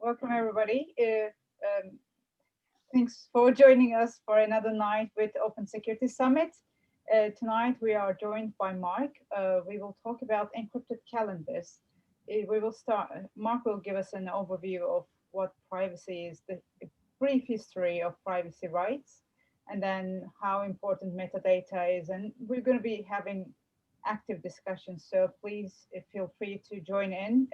welcome everybody. Thanks for joining us for another night with Open Security Summit. Tonight we are joined by Mark. We will talk about encrypted calendars. Mark will give us an overview of what privacy is, the brief history of privacy rights, and then how important metadata is. And we're going to be having active discussions, so please feel free to join in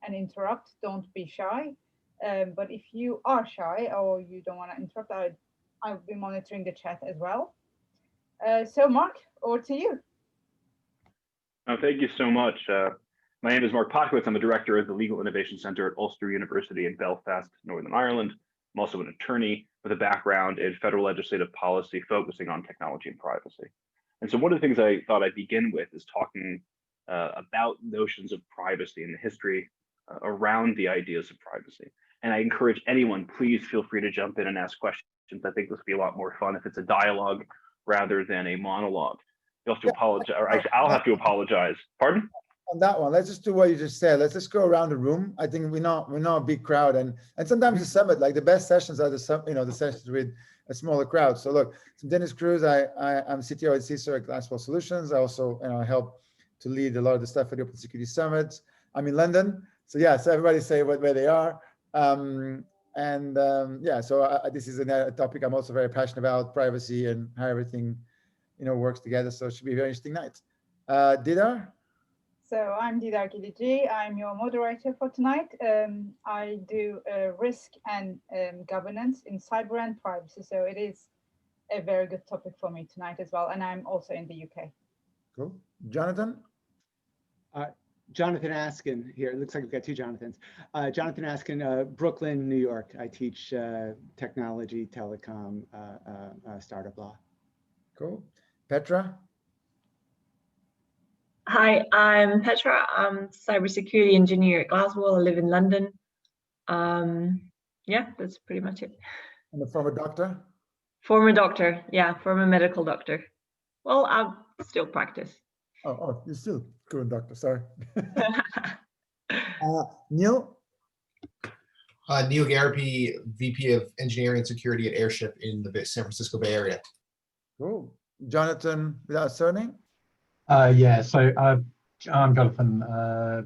and interrupt. Don't be shy. But if you are shy or you don't want to interrupt, I'll be monitoring the chat as well. So Mark, over to you. Thank you so much. My name is Mark Potkowitz. I'm the director of the Legal Innovation Centre at Ulster University in Belfast, Northern Ireland. I'm also an attorney with a background in federal legislative policy focusing on technology and privacy. And so one of the things I thought I'd begin with is talking about notions of privacy and the history around the ideas of privacy. And I encourage anyone, please feel free to jump in and ask questions. I think this will be a lot more fun if it's a dialogue rather than a monologue. You'll have to apologize, or I'll have to apologize. Pardon? On that one, let's just do what you just said. Let's just go around the room. I think we're not a big crowd, and sometimes the summit, like the best sessions are the sessions with a smaller crowd. So look, I'm Dennis Cruz. I'm CTO at CISO at Glasswall Solutions. I also help to lead a lot of the stuff at the Open Security Summit. I'm in London, so yeah. So everybody say where they are. So this is a topic I'm also very passionate about, privacy and how everything works together. So it should be a very interesting night. Didar? So I'm Didar Gilici. I'm your moderator for tonight. I do risk and governance in cyber and privacy. So it is a very good topic for me tonight as well. And I'm also in the UK. Cool. Jonathan? Jonathan Askin here. It looks like we've got two Jonathans. Jonathan Askin, Brooklyn, New York. I teach technology, telecom, startup law. Cool. Petra? Hi, I'm Petra. I'm cybersecurity engineer at Glasswall. I live in London. Yeah, that's pretty much it. And a former doctor? Former doctor, yeah, former medical doctor. Well, I still practice. Oh, you're still current doctor, sorry. Neil? Neil Garapi, VP of Engineering and Security at Airship in the San Francisco Bay Area. Cool. Jonathan, without a surname? Yeah, so I'm Jonathan,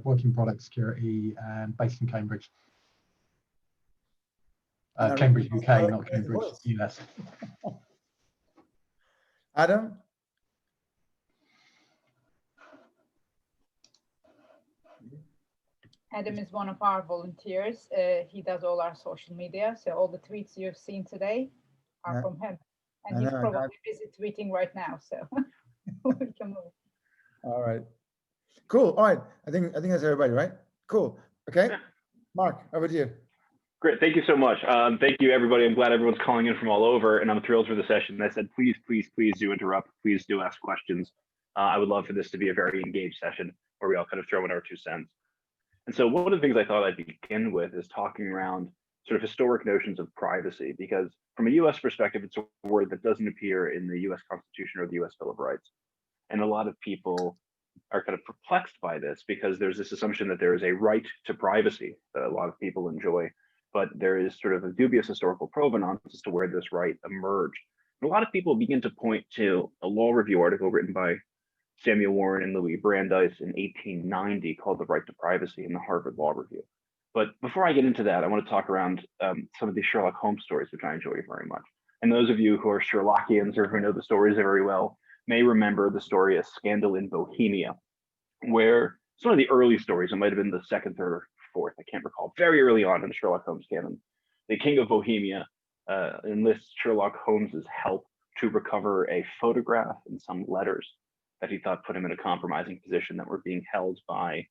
working product security and based in Cambridge. Cambridge, UK, not Cambridge, US. Adam? Adam is one of our volunteers. He does all our social media. So all the tweets you've seen today are from him. And he's probably busy tweeting right now. So we can move. All right. Cool. All right. I think that's everybody, right? Cool. Okay. Mark, over to you. Great. Thank you so much. Thank you, everybody. I'm glad everyone's calling in from all over, and I'm thrilled for the session. I said, please do interrupt. Please do ask questions. I would love for this to be a very engaged session where we all kind of throw in our 2 cents. And so one of the things I thought I'd begin with is talking around sort of historic notions of privacy, because from a US perspective, it's a word that doesn't appear in the US Constitution or the US Bill of Rights. And a lot of people are kind of perplexed by this because there's this assumption that there is a right to privacy that a lot of people enjoy, but there is sort of a dubious historical provenance as to where this right emerged. And a lot of people begin to point to a law review article written by Samuel Warren and Louis Brandeis in 1890 called The Right to Privacy in the Harvard Law Review. But before I get into that, I want to talk around some of these Sherlock Holmes stories, which I enjoy very much. And those of you who are Sherlockians or who know the stories very well may remember the story A Scandal in Bohemia, where it's one of the early stories. It might have been the 2nd, 3rd, or 4th, I can't recall. Very early on in the Sherlock Holmes canon, the King of Bohemia enlists Sherlock Holmes's help to recover a photograph and some letters that he thought put him in a compromising position that were being held by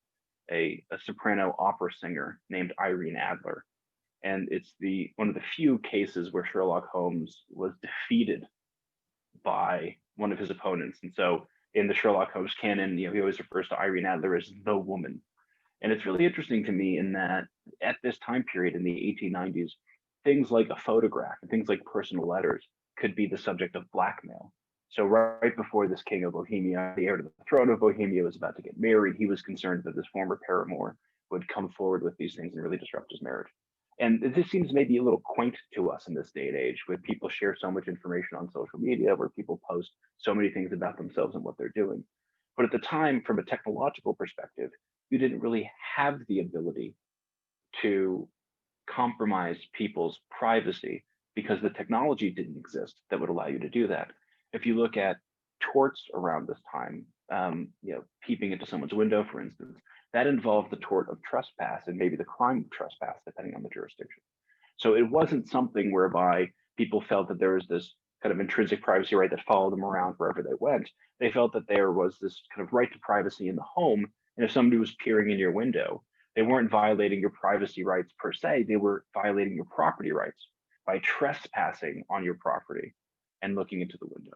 a soprano opera singer named Irene Adler. And it's one of the few cases where Sherlock Holmes was defeated by one of his opponents. And so in the Sherlock Holmes canon, he always refers to Irene Adler as the woman. And it's really interesting to me in that at this time period in the 1890s, things like a photograph and things like personal letters could be the subject of blackmail. So right before this King of Bohemia, the heir to the throne of Bohemia, was about to get married, he was concerned that this former paramour would come forward with these things and really disrupt his marriage. And this seems maybe a little quaint to us in this day and age, where people share so much information on social media, where people post so many things about themselves and what they're doing. But at the time, from a technological perspective, you didn't really have the ability to compromise people's privacy because the technology didn't exist that would allow you to do that. If you look at torts around this time, peeping into someone's window, for instance, that involved the tort of trespass and maybe the crime of trespass, depending on the jurisdiction. So it wasn't something whereby people felt that there was this kind of intrinsic privacy right that followed them around wherever they went. They felt that there was this kind of right to privacy in the home. And if somebody was peering in your window, they weren't violating your privacy rights per se, they were violating your property rights by trespassing on your property and looking into the window.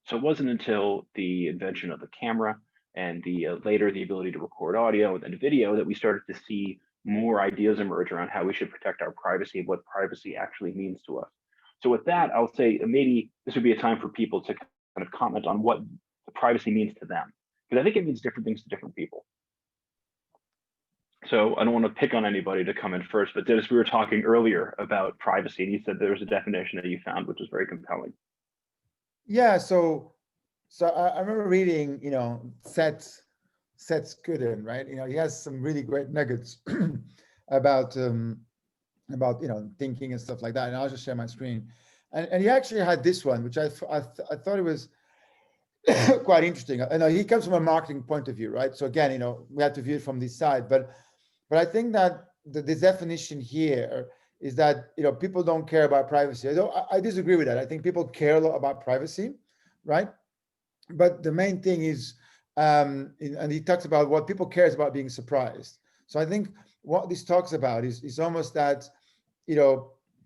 So it wasn't until the invention of the camera and later the ability to record audio and then video that we started to see more ideas emerge around how we should protect our privacy and what privacy actually means to us. So with that, I'll say maybe this would be a time for people to kind of comment on what the privacy means to them, because I think it means different things to different people. So I don't want to pick on anybody to come in first, but Dennis, we were talking earlier about privacy, and you said there was a definition that you found, which was very compelling. Yeah, so I remember reading, Seth Godin, right? He has some really great nuggets about thinking and stuff like that. And I'll just share my screen. And he actually had this one, which I thought it was quite interesting. I know he comes from a marketing point of view, right? So again, we have to view it from this side, but I think that the definition here is that people don't care about privacy. I disagree with that. I think people care a lot about privacy, right? But the main thing is, and he talks about what people care is about being surprised. So I think what this talks about is almost that,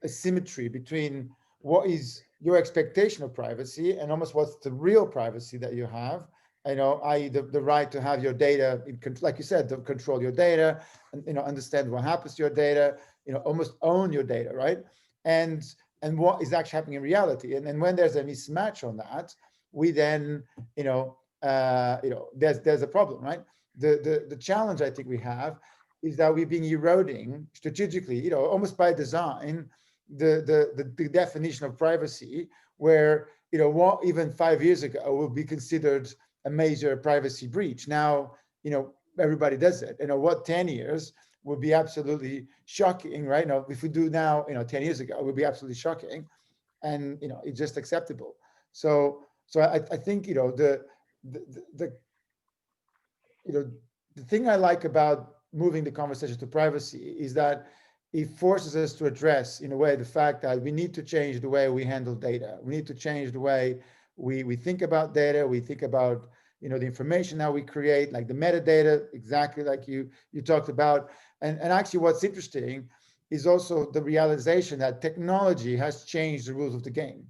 asymmetry between what is your expectation of privacy and almost what's the real privacy that you have, i.e. the right to have your data, like you said, to control your data and, understand what happens to your data, almost own your data, right? And what is actually happening in reality. And when there's a mismatch on that, we then, there's a problem, right? The challenge I think we have is that we've been eroding strategically, almost by design, the definition of privacy, where, what even 5 years ago would be considered a major privacy breach. Now, everybody does it. What 10 years would be absolutely shocking, right? Now, if we do now, 10 years ago, it would be absolutely shocking. And, it's just acceptable. So I think, the thing I like about moving the conversation to privacy is that it forces us to address, in a way, the fact that we need to change the way we handle data. We need to change the way we think about data. We think about, the information that we create, like the metadata, exactly like you talked about. And actually, what's interesting is also the realization that technology has changed the rules of the game,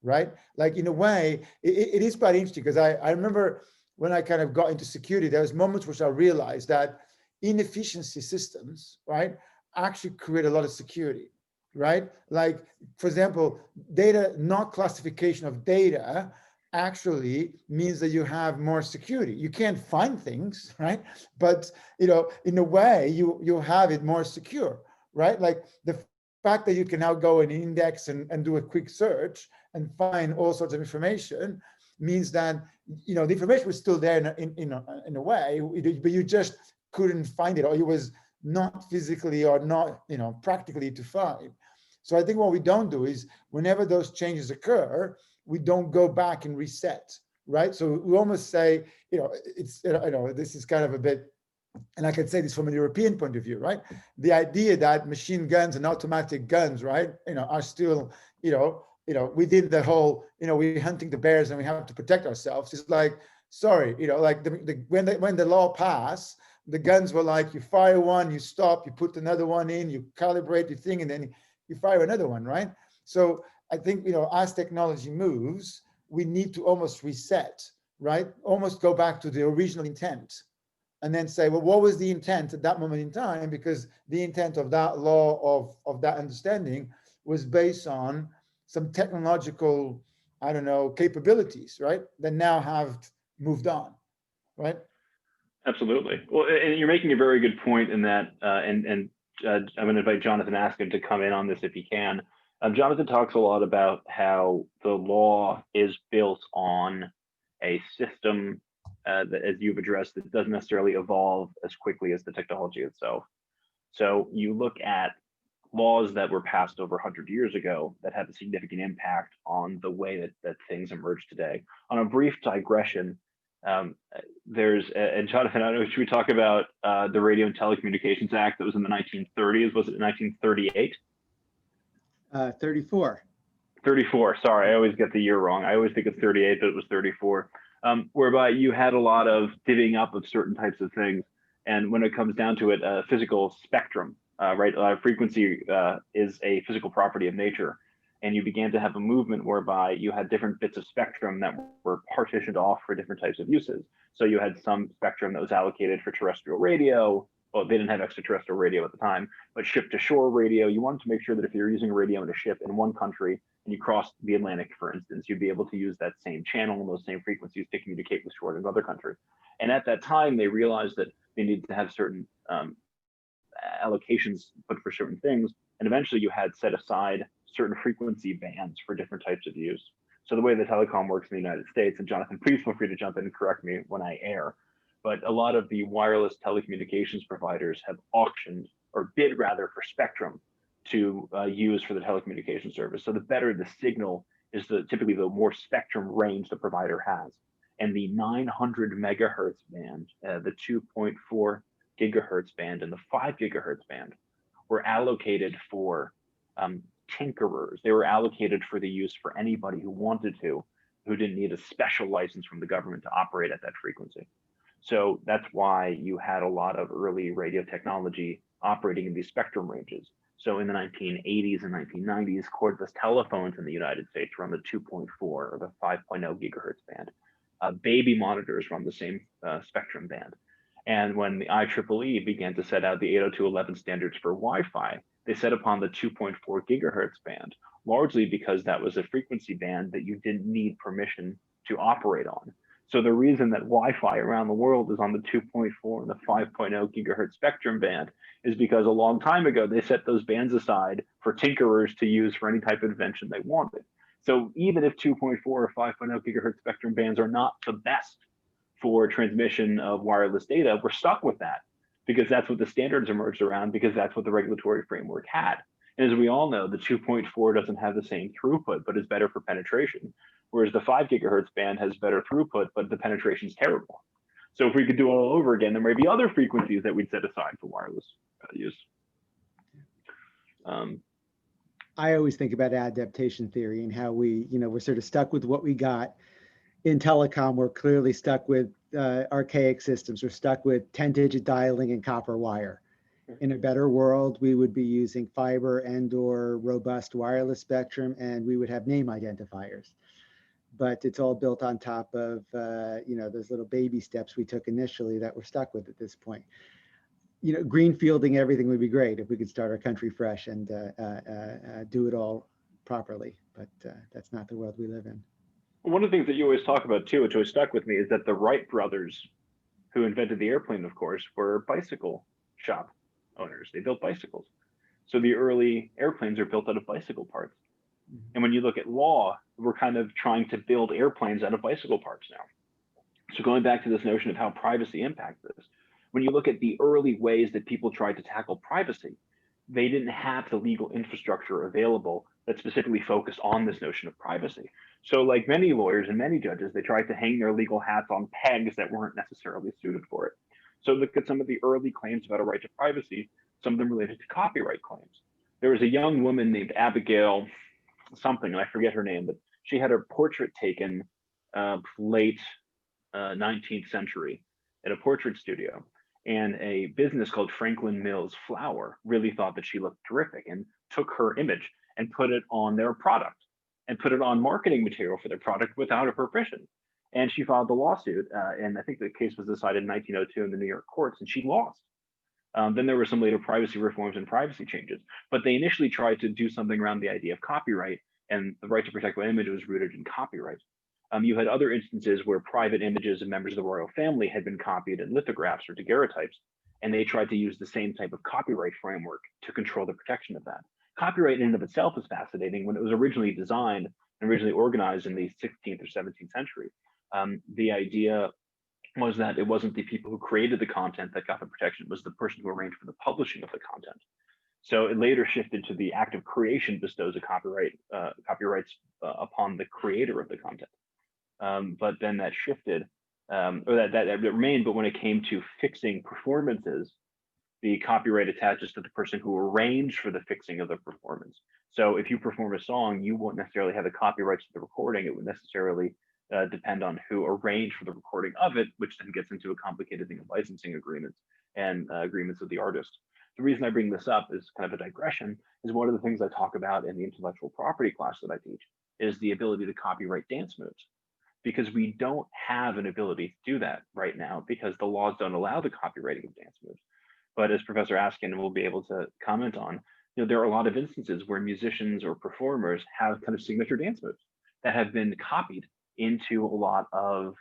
right? Like, in a way, it is quite interesting, because I remember when I kind of got into security, there was moments which I realized that inefficiency systems, right, actually create a lot of security, right? Like, for example, data, not classification of data actually means that you have more security. You can't find things, right? But, in a way, you have it more secure, right? Like the fact that you can now go and index and do a quick search and find all sorts of information means that, the information was still there in a way, but you just couldn't find it, or it was not physically or not, practically to find. So I think what we don't do is, whenever those changes occur, we don't go back and reset, right? So we almost say, this is kind of a bit, and I can say this from a European point of view, right? The idea that machine guns and automatic guns, right, are still, within the whole, we're hunting the bears and we have to protect ourselves. It's like, sorry, like when the law passed, the guns were like, you fire one, you stop, you put another one in, you calibrate your thing, and then you fire another one, right? So I think, as technology moves, we need to almost reset, right? Almost go back to the original intent, and then say, well, what was the intent at that moment in time? Because the intent of that law, of that understanding, was based on some technological, capabilities, right? That now have moved on, right? Absolutely. Well, and you're making a very good point in that, and I'm going to invite Jonathan Askin to come in on this if he can. Jonathan talks a lot about how the law is built on a system that, as you've addressed, that doesn't necessarily evolve as quickly as the technology itself. So you look at laws that were passed over 100 years ago that had a significant impact on the way that things emerge today. On a brief digression, and Jonathan, I don't know, should we talk about the Radio and Telecommunications Act that was in the 1930s? Was it 1938? 34. 34, sorry, I always get the year wrong. I always think it's 38, but it was 34, whereby you had a lot of divvying up of certain types of things. And when it comes down to it, physical spectrum, right? Frequency is a physical property of nature. And you began to have a movement whereby you had different bits of spectrum that were partitioned off for different types of uses. So you had some spectrum that was allocated for terrestrial radio. Well, they didn't have extraterrestrial radio at the time, but ship-to-shore radio. You wanted to make sure that if you're using a radio in a ship in one country and you crossed the Atlantic, for instance, you'd be able to use that same channel and those same frequencies to communicate with shore in another country. And at that time, they realized that they needed to have certain allocations put for certain things. And eventually you had set aside certain frequency bands for different types of use. So the way the telecom works in the United States, and Jonathan, please feel free to jump in and correct me when I err, but a lot of the wireless telecommunications providers have auctioned, or bid rather, for spectrum to use for the telecommunication service. So the better the signal is, typically the more spectrum range the provider has. And the 900 megahertz band, the 2.4 gigahertz band, and the 5 gigahertz band were allocated for tinkerers. They were allocated for the use for anybody who wanted to, who didn't need a special license from the government to operate at that frequency. So that's why you had a lot of early radio technology operating in these spectrum ranges. So in the 1980s and 1990s, cordless telephones in the United States were on the 2.4 or the 5.0 gigahertz band. Baby monitors were on the same spectrum band. And when the IEEE began to set out the 802.11 standards for Wi-Fi, they set upon the 2.4 gigahertz band, largely because that was a frequency band that you didn't need permission to operate on. So the reason that Wi-Fi around the world is on the 2.4 and the 5.0 gigahertz spectrum band is because a long time ago, they set those bands aside for tinkerers to use for any type of invention they wanted. So even if 2.4 or 5.0 gigahertz spectrum bands are not the best for transmission of wireless data, we're stuck with that because that's what the standards emerged around, because that's what the regulatory framework had. And as we all know, the 2.4 doesn't have the same throughput, but is better for penetration. Whereas the 5 gigahertz band has better throughput, but the penetration is terrible. So if we could do it all over again, there may be other frequencies that we'd set aside for wireless use. I always think about adaptation theory and how we're sort of stuck with what we got. In telecom, we're clearly stuck with archaic systems. We're stuck with 10-digit dialing and copper wire. In a better world, we would be using fiber and/or robust wireless spectrum, and we would have name identifiers. But it's all built on top of those little baby steps we took initially that we're stuck with at this point. Greenfielding everything would be great if we could start our country fresh and do it all properly. But that's not the world we live in. One of the things that you always talk about too, which always stuck with me, is that the Wright brothers, who invented the airplane, of course, were bicycle shop owners. They built bicycles. So the early airplanes are built out of bicycle parts. And when you look at law, we're kind of trying to build airplanes out of bicycle parts now. So going back to this notion of how privacy impacts this, when you look at the early ways that people tried to tackle privacy, they didn't have the legal infrastructure available that specifically focused on this notion of privacy. So like many lawyers and many judges, they tried to hang their legal hats on pegs that weren't necessarily suited for it. So look at some of the early claims about a right to privacy, some of them related to copyright claims. There was a young woman named Abigail something, and I forget her name, but she had her portrait taken late 19th century at a portrait studio. And a business called Franklin Mills Flour really thought that she looked terrific and took her image and put it on their product and put it on marketing material for their product without her permission. And she filed the lawsuit. And I think the case was decided in 1902 in the New York courts, and she lost. Then there were some later privacy reforms and privacy changes, but they initially tried to do something around the idea of copyright, and the right to protect my image was rooted in copyright. You had other instances where private images of members of the royal family had been copied in lithographs or daguerreotypes, and they tried to use the same type of copyright framework to control the protection of that. Copyright in and of itself is fascinating. When it was originally designed and originally organized in the 16th or 17th century, the idea was that it wasn't the people who created the content that got the protection, it was the person who arranged for the publishing of the content. So it later shifted to the act of creation bestows a copyrights upon the creator of the content. But then that shifted, or that remained, but when it came to fixing performances, the copyright attaches to the person who arranged for the fixing of the performance. So if you perform a song, you won't necessarily have the copyrights to the recording. It would necessarily depend on who arranged for the recording of it, which then gets into a complicated thing of licensing agreements and agreements with the artist. The reason I bring this up is kind of a digression, is one of the things I talk about in the intellectual property class that I teach is the ability to copyright dance moves. Because we don't have an ability to do that right now because the laws don't allow the copyrighting of dance moves. But as Professor Askin will be able to comment on, there are a lot of instances where musicians or performers have kind of signature dance moves that have been copied into a lot of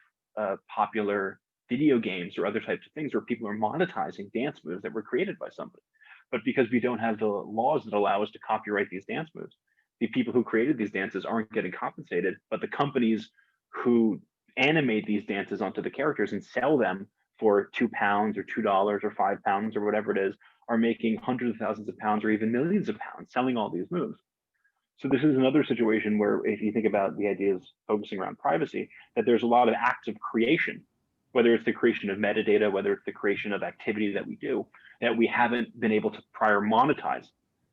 popular video games or other types of things where people are monetizing dance moves that were created by somebody. But because we don't have the laws that allow us to copyright these dance moves, the people who created these dances aren't getting compensated, but the companies who animate these dances onto the characters and sell them for £2 or $2 or £5 or whatever it is, are making hundreds of thousands of pounds or even millions of pounds selling all these moves. So this is another situation where if you think about the ideas focusing around privacy, that there's a lot of acts of creation, whether it's the creation of metadata, whether it's the creation of activity that we do, that we haven't been able to prior monetize.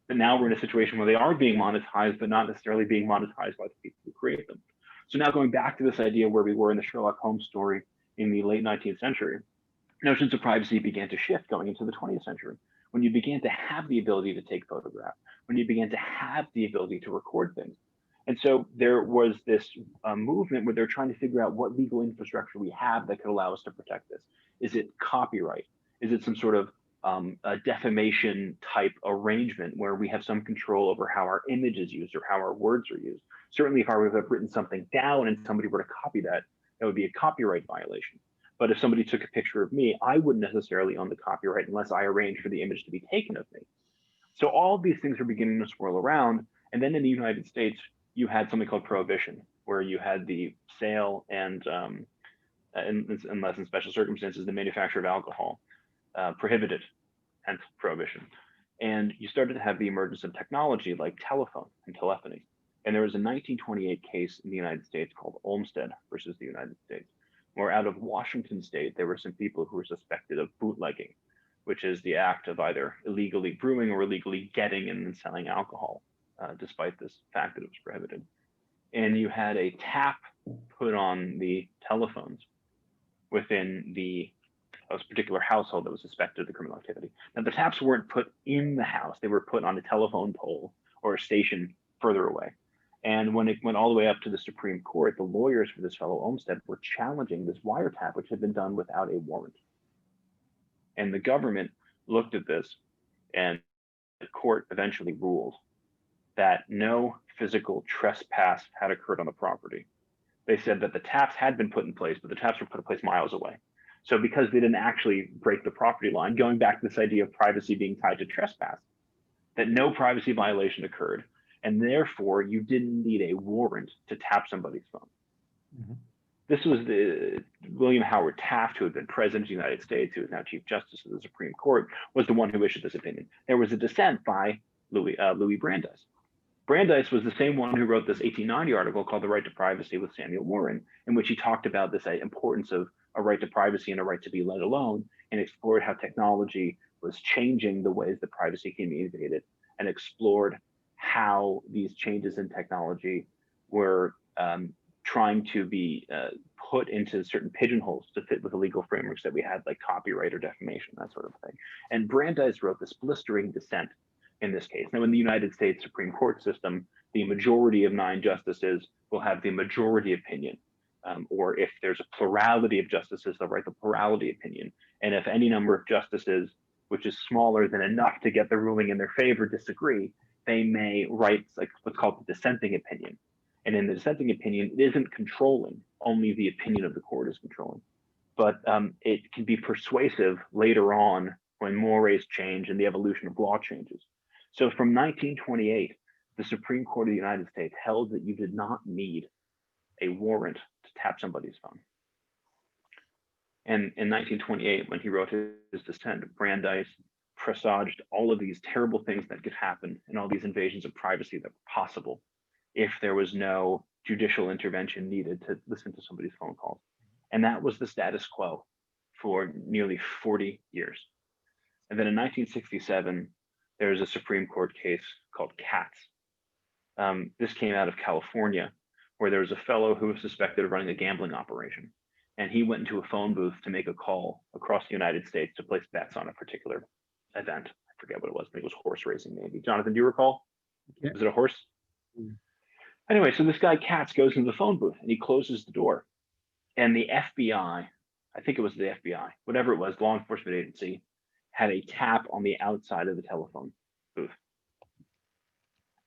But now we're in a situation where they are being monetized, but not necessarily being monetized by the people who create them. So now going back to this idea where we were in the Sherlock Holmes story in the late 19th century, notions of privacy began to shift going into the 20th century, when you began to have the ability to take photographs, when you began to have the ability to record things. And so there was this movement where they're trying to figure out what legal infrastructure we have that could allow us to protect this. Is it copyright? Is it some sort of a defamation type arrangement where we have some control over how our image is used or how our words are used? Certainly if I would have written something down and somebody were to copy that, that would be a copyright violation. But if somebody took a picture of me, I wouldn't necessarily own the copyright unless I arranged for the image to be taken of me. So all of these things are beginning to swirl around. And then in the United States, you had something called Prohibition, where you had the sale and unless in special circumstances, the manufacture of alcohol prohibited, hence Prohibition. And you started to have the emergence of technology like telephone and telephony. And there was a 1928 case in the United States called Olmsted versus the United States, where out of Washington state, there were some people who were suspected of bootlegging, which is the act of either illegally brewing or illegally getting and then selling alcohol, despite this fact that it was prohibited. And you had a tap put on the telephones within the particular household that was suspected of the criminal activity. Now, the taps weren't put in the house. They were put on a telephone pole or a station further away. And when it went all the way up to the Supreme Court, the lawyers for this fellow Olmsted were challenging this wiretap, which had been done without a warrant. And the government looked at this, and the court eventually ruled that no physical trespass had occurred on the property. They said that the taps had been put in place, but the taps were put in place miles away. So because they didn't actually break the property line, going back to this idea of privacy being tied to trespass, that no privacy violation occurred, and therefore you didn't need a warrant to tap somebody's phone. Mm-hmm. This was the William Howard Taft, who had been president of the United States, who is now Chief Justice of the Supreme Court, was the one who issued this opinion. There was a dissent by Louis Brandeis. Brandeis was the same one who wrote this 1890 article called The Right to Privacy with Samuel Warren, in which he talked about this importance of a right to privacy and a right to be let alone, and explored how technology was changing the ways that privacy can be invaded, and explored how these changes in technology were trying to be put into certain pigeonholes to fit with the legal frameworks that we had, like copyright or defamation, that sort of thing. And Brandeis wrote this blistering dissent in this case. Now, in the United States Supreme Court system, the majority of 9 justices will have the majority opinion. Or if there's a plurality of justices, they'll write the plurality opinion. And if any number of justices, which is smaller than enough to get the ruling in their favor, disagree, they may write like what's called the dissenting opinion. And in the dissenting opinion, it isn't controlling, only the opinion of the court is controlling. But it can be persuasive later on when mores change and the evolution of law changes. So from 1928, the Supreme Court of the United States held that you did not need a warrant to tap somebody's phone. And in 1928, when he wrote his dissent, Brandeis presaged all of these terrible things that could happen and all these invasions of privacy that were possible if there was no judicial intervention needed to listen to somebody's phone calls. And that was the status quo for nearly 40 years. And then in 1967, there was a Supreme Court case called Katz. This came out of California, where there was a fellow who was suspected of running a gambling operation. And he went into a phone booth to make a call across the United States to place bets on a particular event. I forget what it was. I think it was horse racing, maybe. Jonathan, do you recall? Yeah. Was it a horse? Mm. Anyway, so this guy Katz goes into the phone booth and he closes the door. And the FBI, I think it was the FBI, whatever it was, law enforcement agency, had a tap on the outside of the telephone booth.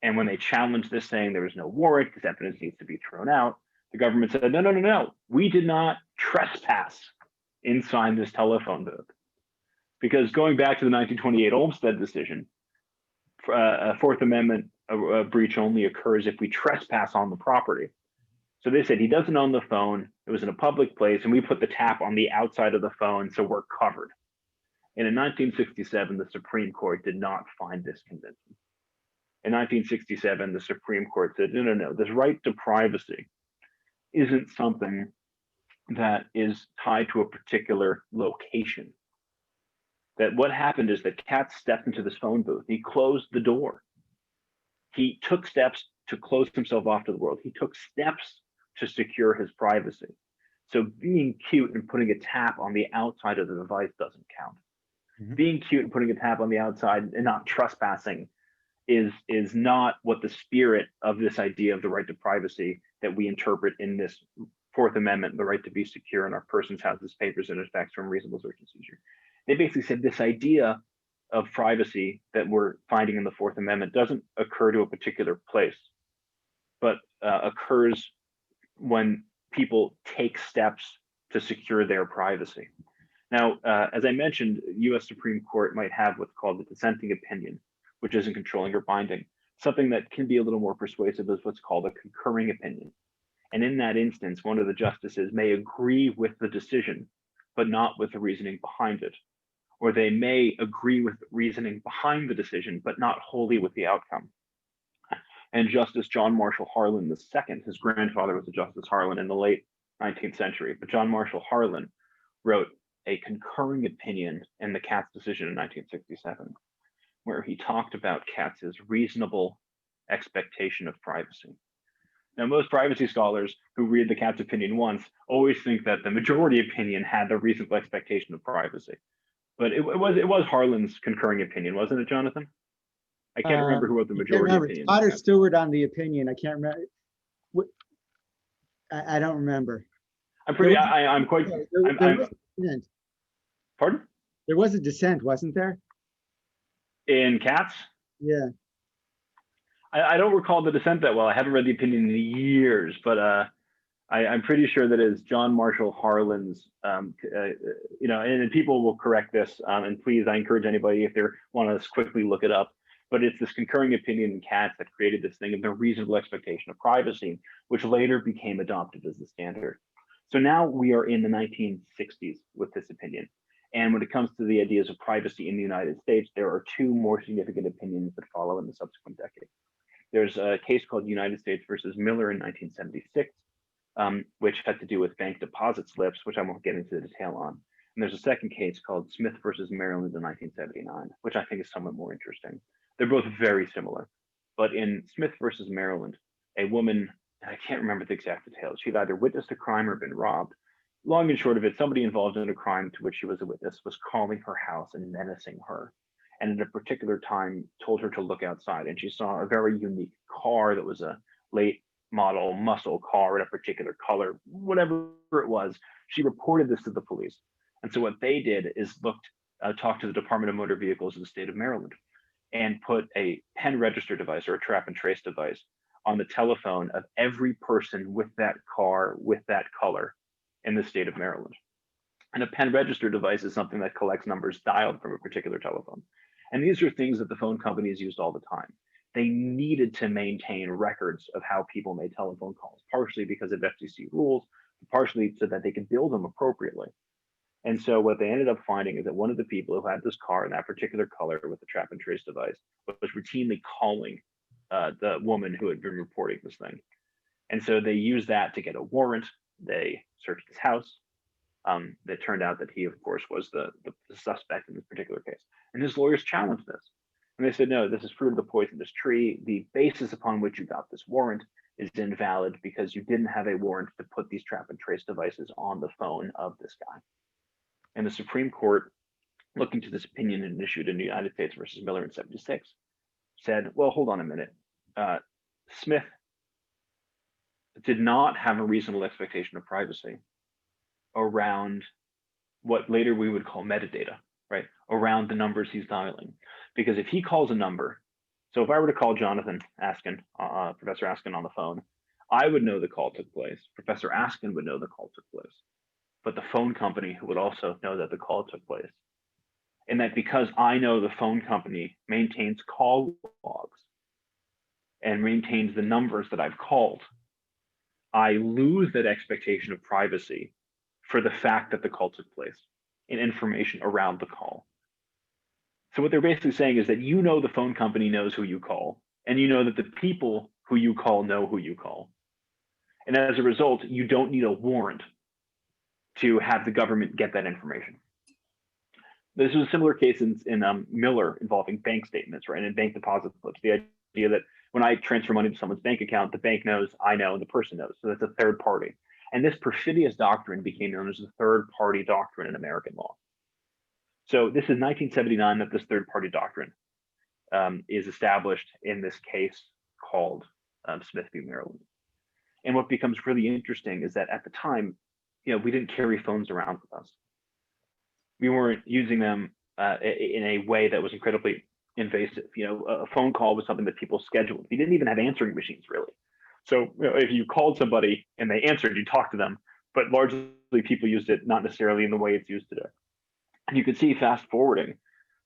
And when they challenged this, saying there was no warrant because evidence needs to be thrown out, the government said, no, we did not trespass inside this telephone booth. Because going back to the 1928 Olmstead decision, a Fourth Amendment breach only occurs if we trespass on the property. So they said he doesn't own the phone, it was in a public place, and we put the tap on the outside of the phone, so we're covered. And in 1967, the Supreme Court did not find this convincing. In 1967, the Supreme Court said, no, this right to privacy isn't something that is tied to a particular location. That what happened is that Katz stepped into this phone booth. He closed the door. He took steps to close himself off to the world. He took steps to secure his privacy. So being cute and putting a tap on the outside of the device doesn't count. Mm-hmm. Being cute and putting a tap on the outside and not trespassing is not what the spirit of this idea of the right to privacy that we interpret in this Fourth Amendment, the right to be secure in our persons, houses, papers, and effects from reasonable search and seizure. They basically said this idea of privacy that we're finding in the Fourth Amendment doesn't occur to a particular place, but occurs when people take steps to secure their privacy. Now, as I mentioned, U.S. Supreme Court might have what's called the dissenting opinion, which isn't controlling or binding. Something that can be a little more persuasive is what's called a concurring opinion. And in that instance, one of the justices may agree with the decision, but not with the reasoning behind it. Or they may agree with reasoning behind the decision, but not wholly with the outcome. And Justice John Marshall Harlan II, his grandfather was a Justice Harlan in the late 19th century, but John Marshall Harlan wrote a concurring opinion in the Katz decision in 1967, where he talked about Katz's reasonable expectation of privacy. Now, most privacy scholars who read the Katz opinion once always think that the majority opinion had the reasonable expectation of privacy. But it was Harlan's concurring opinion, wasn't it, Jonathan? I can't remember who wrote the majority opinion. Potter Stewart on the opinion. I can't remember. I don't remember. I'm pretty. I'm quite. Pardon? There was a dissent, wasn't there? In Katz? Yeah. I don't recall the dissent that well. I haven't read the opinion in years, but I'm pretty sure that is John Marshall Harlan's. And people will correct this. And please, I encourage anybody if they want to quickly look it up. But it's this concurring opinion in Katz that created this thing of the reasonable expectation of privacy, which later became adopted as the standard. So now we are in the 1960s with this opinion. And when it comes to the ideas of privacy in the United States, there are two more significant opinions that follow in the subsequent decade. There's a case called United States versus Miller in 1976, which had to do with bank deposit slips, which I won't get into the detail on. And there's a second case called Smith versus Maryland in 1979, which I think is somewhat more interesting. They're both very similar. But in Smith versus Maryland, a woman, I can't remember the exact details, she'd either witnessed a crime or been robbed. Long and short of it, somebody involved in a crime to which she was a witness was calling her house and menacing her. And at a particular time told her to look outside, and she saw a very unique car that was a late model muscle car in a particular color, whatever it was. She reported this to the police. And so what they did is talked to the Department of Motor Vehicles of the state of Maryland and put a pen register device or a trap and trace device on the telephone of every person with that car, with that color in the state of Maryland. And a pen register device is something that collects numbers dialed from a particular telephone. And these are things that the phone companies used all the time. They needed to maintain records of how people made telephone calls, partially because of FCC rules, partially so that they could bill them appropriately. And so what they ended up finding is that one of the people who had this car in that particular color with the trap and trace device was routinely calling the woman who had been reporting this thing. And so they used that to get a warrant. They searched his house. It turned out that he, of course, was the suspect in this particular case. And his lawyers challenged this. And they said, no, this is fruit of the poisonous tree. The basis upon which you got this warrant is invalid because you didn't have a warrant to put these trap and trace devices on the phone of this guy. And the Supreme Court, looking to this opinion and issued in the United States versus Miller in '76, said, well, hold on a minute. Smith did not have a reasonable expectation of privacy around what later we would call metadata, right? Around the numbers he's dialing. Because if he calls a number, so if I were to call Jonathan Askin, Professor Askin on the phone, I would know the call took place. Professor Askin would know the call took place. But the phone company would also know that the call took place. And that because I know the phone company maintains call logs and maintains the numbers that I've called, I lose that expectation of privacy for the fact that the call took place and information around the call. So what they're basically saying is that you know the phone company knows who you call, and you know that the people who you call know who you call. And as a result, you don't need a warrant to have the government get that information. This was a similar case in Miller involving bank statements, right? And bank deposit slips. The idea that when I transfer money to someone's bank account, the bank knows, I know, and the person knows. So that's a third party. And this perfidious doctrine became known as the third party doctrine in American law. So this is 1979 that this third party doctrine is established in this case called Smith v. Maryland. And what becomes really interesting is that at the time, we didn't carry phones around with us. We weren't using them in a way that was incredibly invasive. A phone call was something that people scheduled. We didn't even have answering machines, really. So if you called somebody and they answered, you talked to them, but largely people used it not necessarily in the way it's used today. And you can see fast forwarding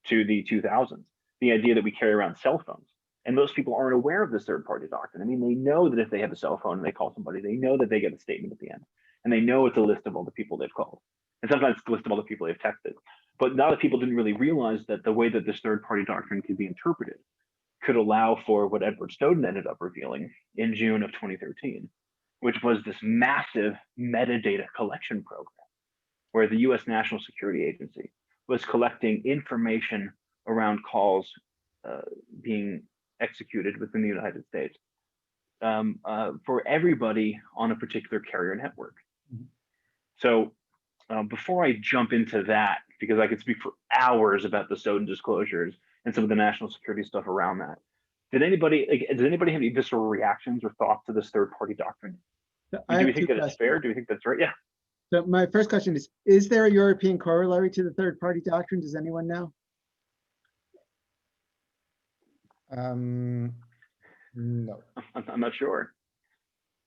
to the 2000s, the idea that we carry around cell phones. And most people aren't aware of this third party doctrine. I mean, they know that if they have a cell phone and they call somebody, they know that they get a statement at the end. And they know it's a list of all the people they've called. And sometimes it's a list of all the people they've texted. But a lot of people didn't really realize that the way that this third party doctrine could be interpreted could allow for what Edward Snowden ended up revealing in June of 2013, which was this massive metadata collection program where the US National Security Agency was collecting information around calls being executed within the United States for everybody on a particular carrier network. So before I jump into that, because I could speak for hours about the Snowden disclosures and some of the national security stuff around that, does anybody have any visceral reactions or thoughts to this third party doctrine? Do we think that it's fair? Do we think that's right? Yeah. So my first question is there a European corollary to the third party doctrine? Does anyone know? No. I'm not sure.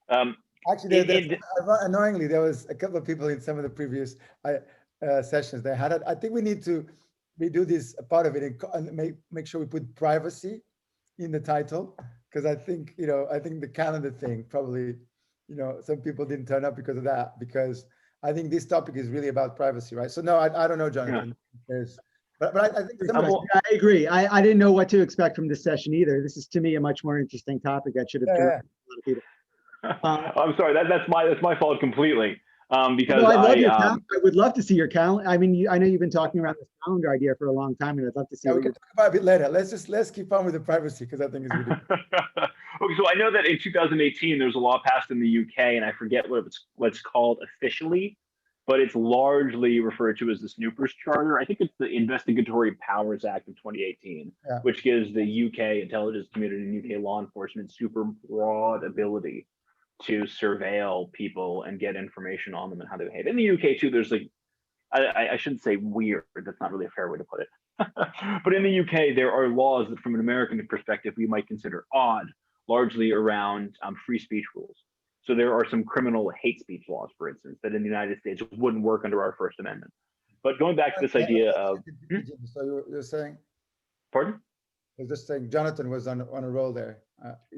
Actually, annoyingly, there was a couple of people in some of the previous sessions that had it. I think we need to redo this part of it and make sure we put privacy in the title, because I think the calendar thing probably, some people didn't turn up because of that, because I think this topic is really about privacy, right? So no, I don't know, Jonathan. Yeah. But I think I agree. I didn't know what to expect from this session either. This is, to me, a much more interesting topic. I should have turned a lot of people. I'm sorry, that's my fault completely. Because I love your calendar. I would love to see your calendar. I mean, I know you've been talking around this calendar idea for a long time, and I'd love to see. Yeah, we can talk about it a bit later. Let's keep on with the privacy, because I think it's really. Okay, so I know that in 2018 there was a law passed in the UK, and I forget what's called officially, but it's largely referred to as the Snoopers Charter. I think it's the Investigatory Powers Act of 2018, which gives the UK intelligence community and UK law enforcement super broad ability to surveil people and get information on them and how they behave. In the UK too, there's I shouldn't say weird, that's not really a fair way to put it. But in the UK, there are laws that from an American perspective, we might consider odd, largely around free speech rules. So there are some criminal hate speech laws, for instance, that in the United States wouldn't work under our First Amendment. But going back to this idea of, So you're saying, pardon? I was just saying Jonathan was on a roll there.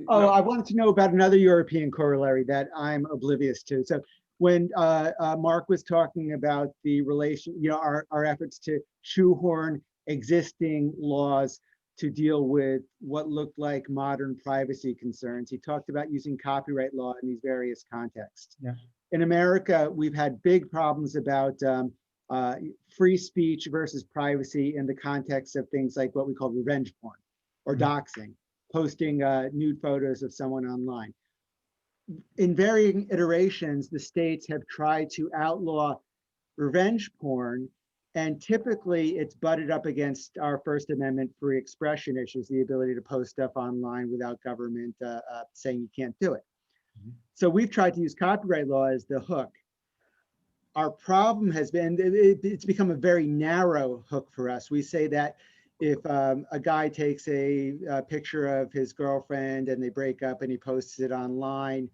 Oh, No. I wanted to know about another European corollary that I'm oblivious to. So when Mark was talking about the relation, our efforts to shoehorn existing laws to deal with what looked like modern privacy concerns, he talked about using copyright law in these various contexts. Yeah. In America, we've had big problems about free speech versus privacy in the context of things like what we call revenge porn or doxing, posting nude photos of someone online. In varying iterations, the states have tried to outlaw revenge porn, and typically it's butted up against our First Amendment free expression issues, the ability to post stuff online without government saying you can't do it. So we've tried to use copyright law as the hook. Our problem has been, it's become a very narrow hook for us. We say that if a guy takes a picture of his girlfriend and they break up and he posts it online,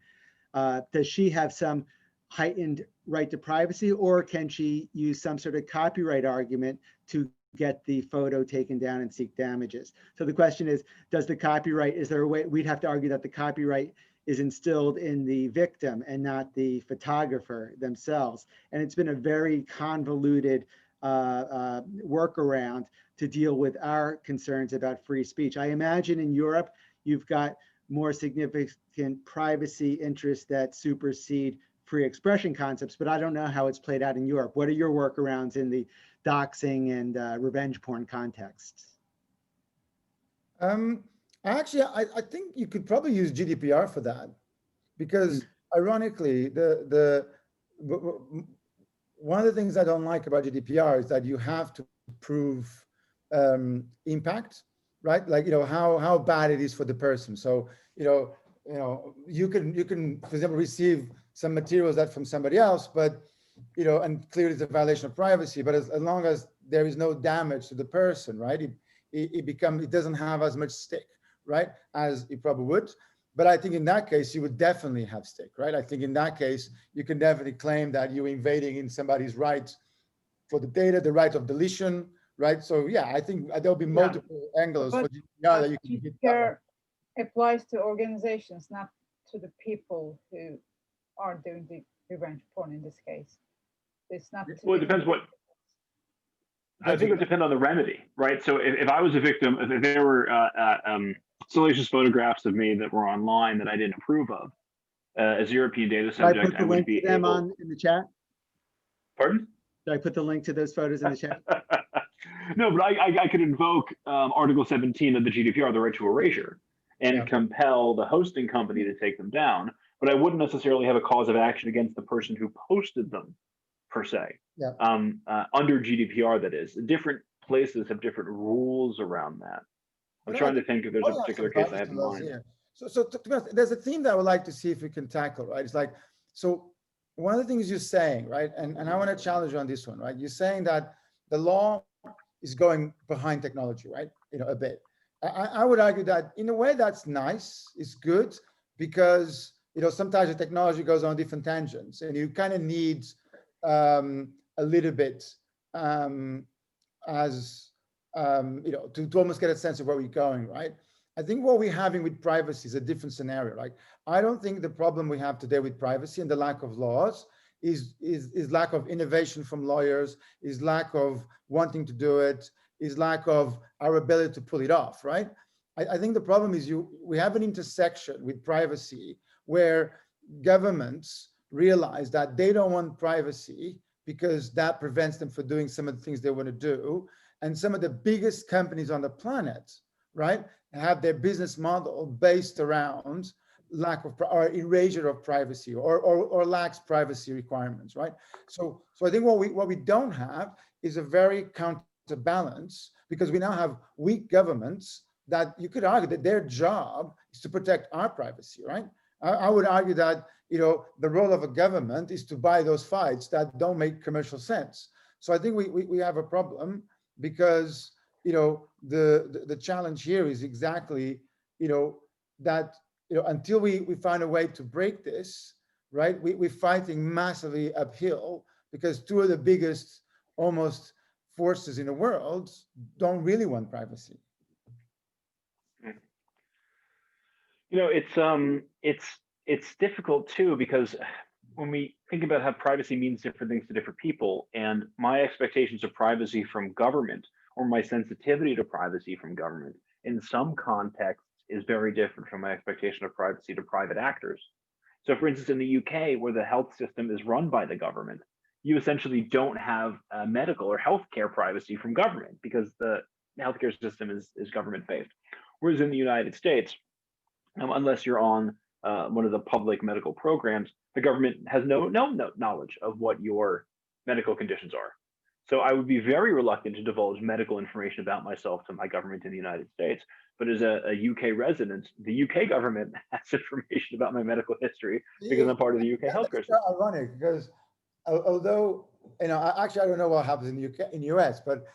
does she have some heightened right to privacy, or can she use some sort of copyright argument to get the photo taken down and seek damages? So the question is, does the copyright, is there a way, we'd have to argue that the copyright is instilled in the victim and not the photographer themselves. And it's been a very convoluted workaround to deal with our concerns about free speech. I imagine in Europe, you've got more significant privacy interests that supersede free expression concepts, but I don't know how it's played out in Europe. What are your workarounds in the doxing and revenge porn contexts? Actually, I think you could probably use GDPR for that, because ironically, one of the things I don't like about GDPR is that you have to prove impact, right? Like, how bad it is for the person. So, you can, for example, receive some materials that from somebody else, but, and clearly it's a violation of privacy, but as long as there is no damage to the person, right? It doesn't have as much stake, right, as it probably would. But I think in that case, you would definitely have stake, right? I think in that case, you can definitely claim that you're invading in somebody's right for the data, the right of deletion, right? So yeah, I think there'll be multiple angles for GDPR that you can hit that one. Applies to organizations, not to the people who are doing the revenge porn in this case. It's not. Well, it depends what. I think it depends on the remedy, right? So if I was a victim, if there were salacious photographs of me that were online that I didn't approve of, as a European data subject, I would be able. In the chat. Pardon? Should I put the link to those photos in the chat? No, but I could invoke Article 17 of the GDPR, the right to erasure, and compel the hosting company to take them down. But I wouldn't necessarily have a cause of action against the person who posted them, per se. Under GDPR, that is. Different places have different rules around that. I'm trying to think if there's a particular case I have in mind. So there's a theme that I would like to see if we can tackle, right? It's like, so one of the things you're saying, right? And I want to challenge you on this one, right? You're saying that the law is going behind technology, right? A bit. I would argue that in a way that's nice, it's good, because sometimes the technology goes on different tangents, and you kind of need a little bit to almost get a sense of where we're going, right? I think what we're having with privacy is a different scenario. Like, I don't think the problem we have today with privacy and the lack of laws is lack of innovation from lawyers, is lack of wanting to do it, is lack of our ability to pull it off, right? I think the problem is we have an intersection with privacy where governments realize that they don't want privacy because that prevents them from doing some of the things they want to do. And some of the biggest companies on the planet, right, have their business model based around lack of or erasure of privacy or lacks privacy requirements, right? So I think what we don't have is a very counterbalance, because we now have weak governments that you could argue that their job is to protect our privacy, right? I would argue that the role of a government is to buy those fights that don't make commercial sense. So I think we have a problem, because the challenge here is exactly that until we find a way to break this, right? We're fighting massively uphill because two of the biggest almost forces in the world don't really want privacy. You know, it's difficult too, because when we think about how privacy means different things to different people, and my expectations of privacy from government or my sensitivity to privacy from government in some contexts is very different from my expectation of privacy to private actors. So for instance, in the UK, where the health system is run by the government, you essentially don't have medical or healthcare privacy from government because the healthcare system is government based. Whereas in the United States, unless you're on one of the public medical programs, the government has no knowledge of what your medical conditions are. So I would be very reluctant to divulge medical information about myself to my government in the United States. But as a UK resident, the UK government has information about my medical history because I'm part of the UK healthcare system. It's ironic because although, you know, actually I don't know what happens in the UK, in the US, but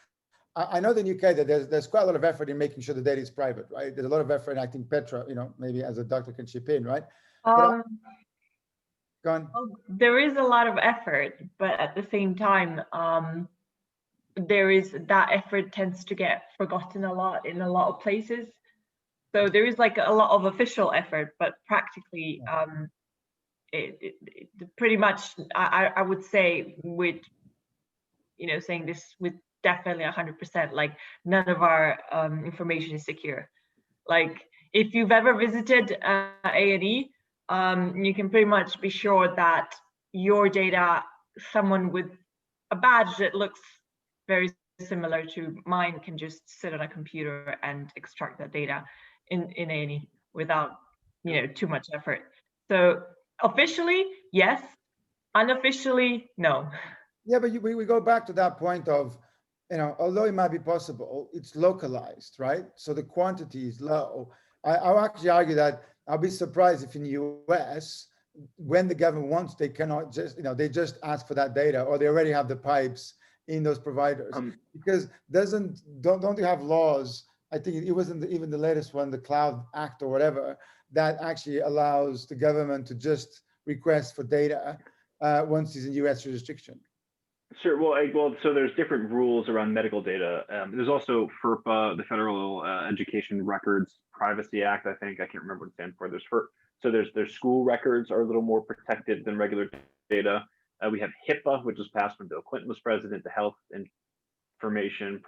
I know in the UK that there's quite a lot of effort in making sure the data is private, right? There's a lot of effort, and I think Petra, you know, maybe as a doctor can chip in, right? Go on. Well, there is a lot of effort, but at the same time, there is that effort tends to get forgotten a lot in a lot of places. So there is like a lot of official effort, but practically, it pretty much, I would say with, you know, saying this with definitely 100%, like none of our information is secure. Like if you've ever visited A&E, you can pretty much be sure that your data, someone with a badge that looks very similar to mine can just sit on a computer and extract that data in A&E without, you know, too much effort. So officially, yes. Unofficially, no. Yeah, but we go back to that point of, you know, although it might be possible, it's localized, right? So the quantity is low. I'll actually argue that I'll be surprised if in the US, when the government wants, they cannot just, you know, they just ask for that data, or they already have the pipes in those providers. Because don't you have laws? I think it wasn't even the latest one, the Cloud Act or whatever, that actually allows the government to just request for data once it's in US jurisdiction. Sure. Well, so there's different rules around medical data. There's also FERPA, the Federal Education Records Privacy Act. I think I can't remember what it stands for. There's school records are a little more protected than regular data. We have HIPAA, which was passed when Bill Clinton was president. The Health Information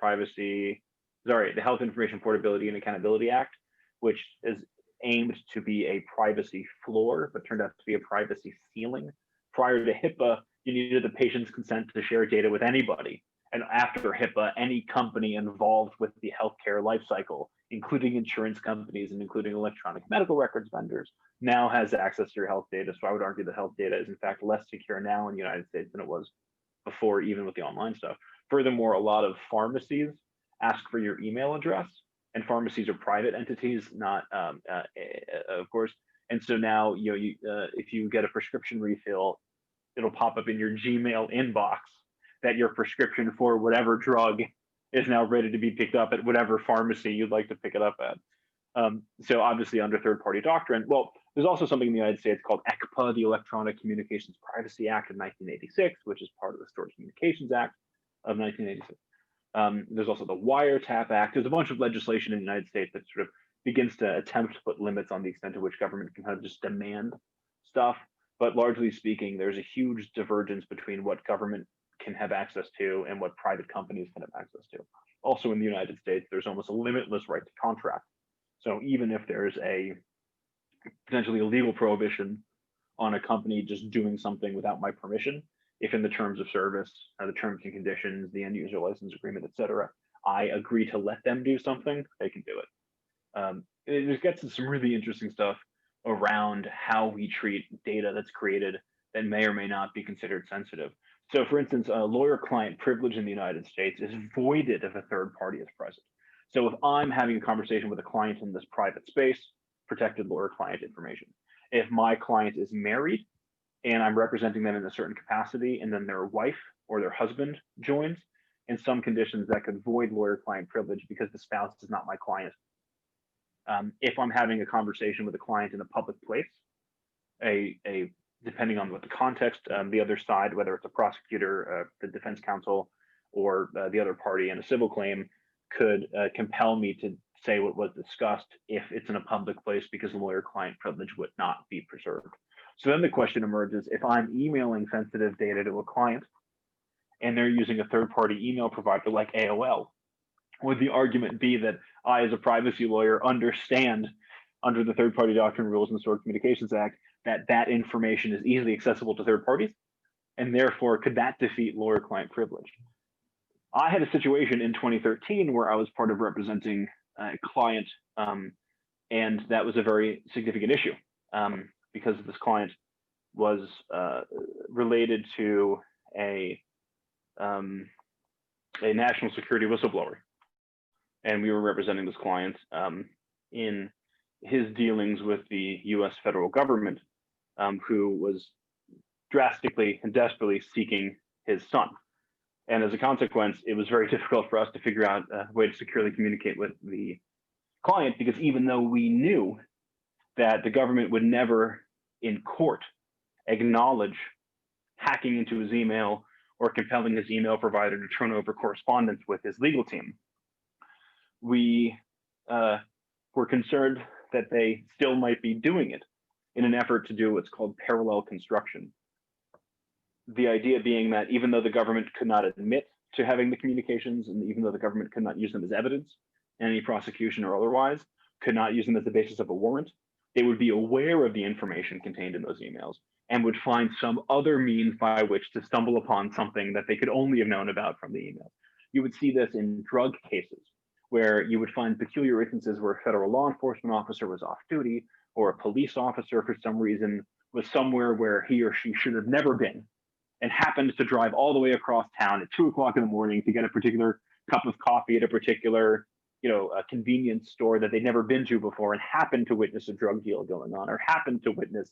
Portability and Accountability Act, which is aimed to be a privacy floor, but turned out to be a privacy ceiling. Prior to HIPAA, you needed the patient's consent to share data with anybody. And after HIPAA, any company involved with the healthcare lifecycle, including insurance companies and including electronic medical records vendors, now has access to your health data. So I would argue that health data is in fact less secure now in the United States than it was before, even with the online stuff. Furthermore, a lot of pharmacies ask for your email address, and pharmacies are private entities, not, of course. And so now, if you get a prescription refill, it'll pop up in your Gmail inbox that your prescription for whatever drug is now ready to be picked up at whatever pharmacy you'd like to pick it up at. So obviously under third-party doctrine, well, there's also something in the United States called ECPA, the Electronic Communications Privacy Act of 1986, which is part of the Stored Communications Act of 1986. There's also the Wiretap Act. There's a bunch of legislation in the United States that sort of begins to attempt to put limits on the extent to which government can kind of just demand stuff. But largely speaking, there's a huge divergence between what government can have access to and what private companies can have access to. Also in the United States, there's almost a limitless right to contract. So even if there's a potentially illegal prohibition on a company just doing something without my permission, if in the terms of service, the terms and conditions, the end user license agreement, et cetera, I agree to let them do something, they can do it. It just gets to some really interesting stuff around how we treat data that's created that may or may not be considered sensitive. So for instance, a lawyer-client privilege in the United States is voided if a third party is present. So if I'm having a conversation with a client in this private space, protected lawyer-client information. If my client is married and I'm representing them in a certain capacity, and then their wife or their husband joins, in some conditions that could void lawyer-client privilege because the spouse is not my client. If I'm having a conversation with a client in a public place, a depending on what the context, the other side, whether it's a prosecutor, the defense counsel, or the other party in a civil claim, could compel me to say what was discussed if it's in a public place, because lawyer-client privilege would not be preserved. So then the question emerges, if I'm emailing sensitive data to a client and they're using a third-party email provider like AOL, would the argument be that I, as a privacy lawyer, understand under the third-party doctrine rules and the Stored Communications Act that that information is easily accessible to third parties, and therefore could that defeat lawyer-client privilege? I had a situation in 2013 where I was part of representing a client, and that was a very significant issue because this client was related to a national security whistleblower, and we were representing this client in his dealings with the U.S. federal government, who was drastically and desperately seeking his son. And as a consequence, it was very difficult for us to figure out a way to securely communicate with the client, because even though we knew that the government would never in court acknowledge hacking into his email or compelling his email provider to turn over correspondence with his legal team, we were concerned that they still might be doing it in an effort to do what's called parallel construction. The idea being that even though the government could not admit to having the communications, and even though the government could not use them as evidence in any prosecution or otherwise, could not use them as the basis of a warrant, they would be aware of the information contained in those emails and would find some other means by which to stumble upon something that they could only have known about from the email. You would see this in drug cases, where you would find peculiar instances where a federal law enforcement officer was off duty, or a police officer for some reason was somewhere where he or she should have never been, and happened to drive all the way across town at 2 o'clock in the morning to get a particular cup of coffee at a particular, a convenience store that they'd never been to before, and happened to witness a drug deal going on, or happened to witness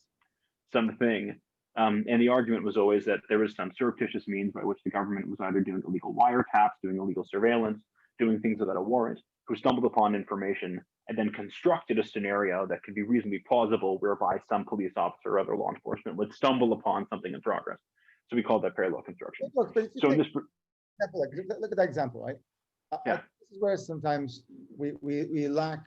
something. And the argument was always that there was some surreptitious means by which the government was either doing illegal wiretaps, doing illegal surveillance, doing things without a warrant, who stumbled upon information and then constructed a scenario that could be reasonably plausible, whereby some police officer or other law enforcement would stumble upon something in progress. So we call that parallel construction. Look, but if you So in take this, example, like, look at that example, right? Yeah. This is where sometimes we lack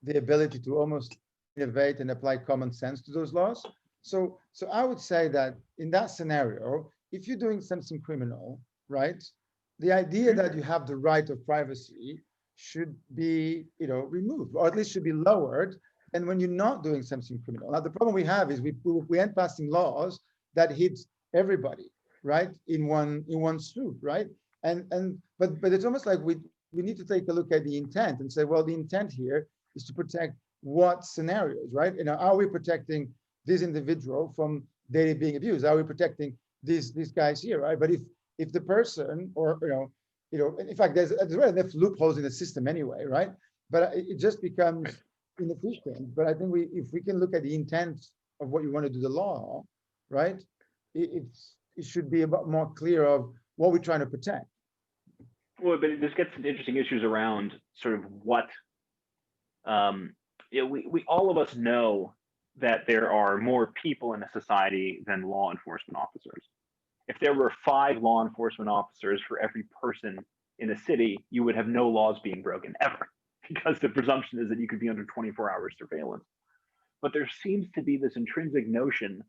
the ability to almost innovate and apply common sense to those laws. So I would say that in that scenario, if you're doing something criminal, right, the idea that you have the right of privacy should be, removed, or at least should be lowered. And when you're not doing something criminal, now the problem we have is we end passing laws that hit everybody, right, in one swoop, right? But it's almost like we need to take a look at the intent and say, well, the intent here is to protect what scenarios, right? Are we protecting this individual from data being abused? Are we protecting these guys here, right? But if the person, or in fact, there's enough loopholes in the system anyway, right? But it just becomes inefficient. But I think if we can look at the intent of what you want to do the law, right? It should be a bit more clear of what we're trying to protect. Well, but this gets into interesting issues around sort of what, we all of us know that there are more people in a society than law enforcement officers. If there were 5 law enforcement officers for every person in a city, you would have no laws being broken ever, because the presumption is that you could be under 24-hour surveillance. But there seems to be this intrinsic notion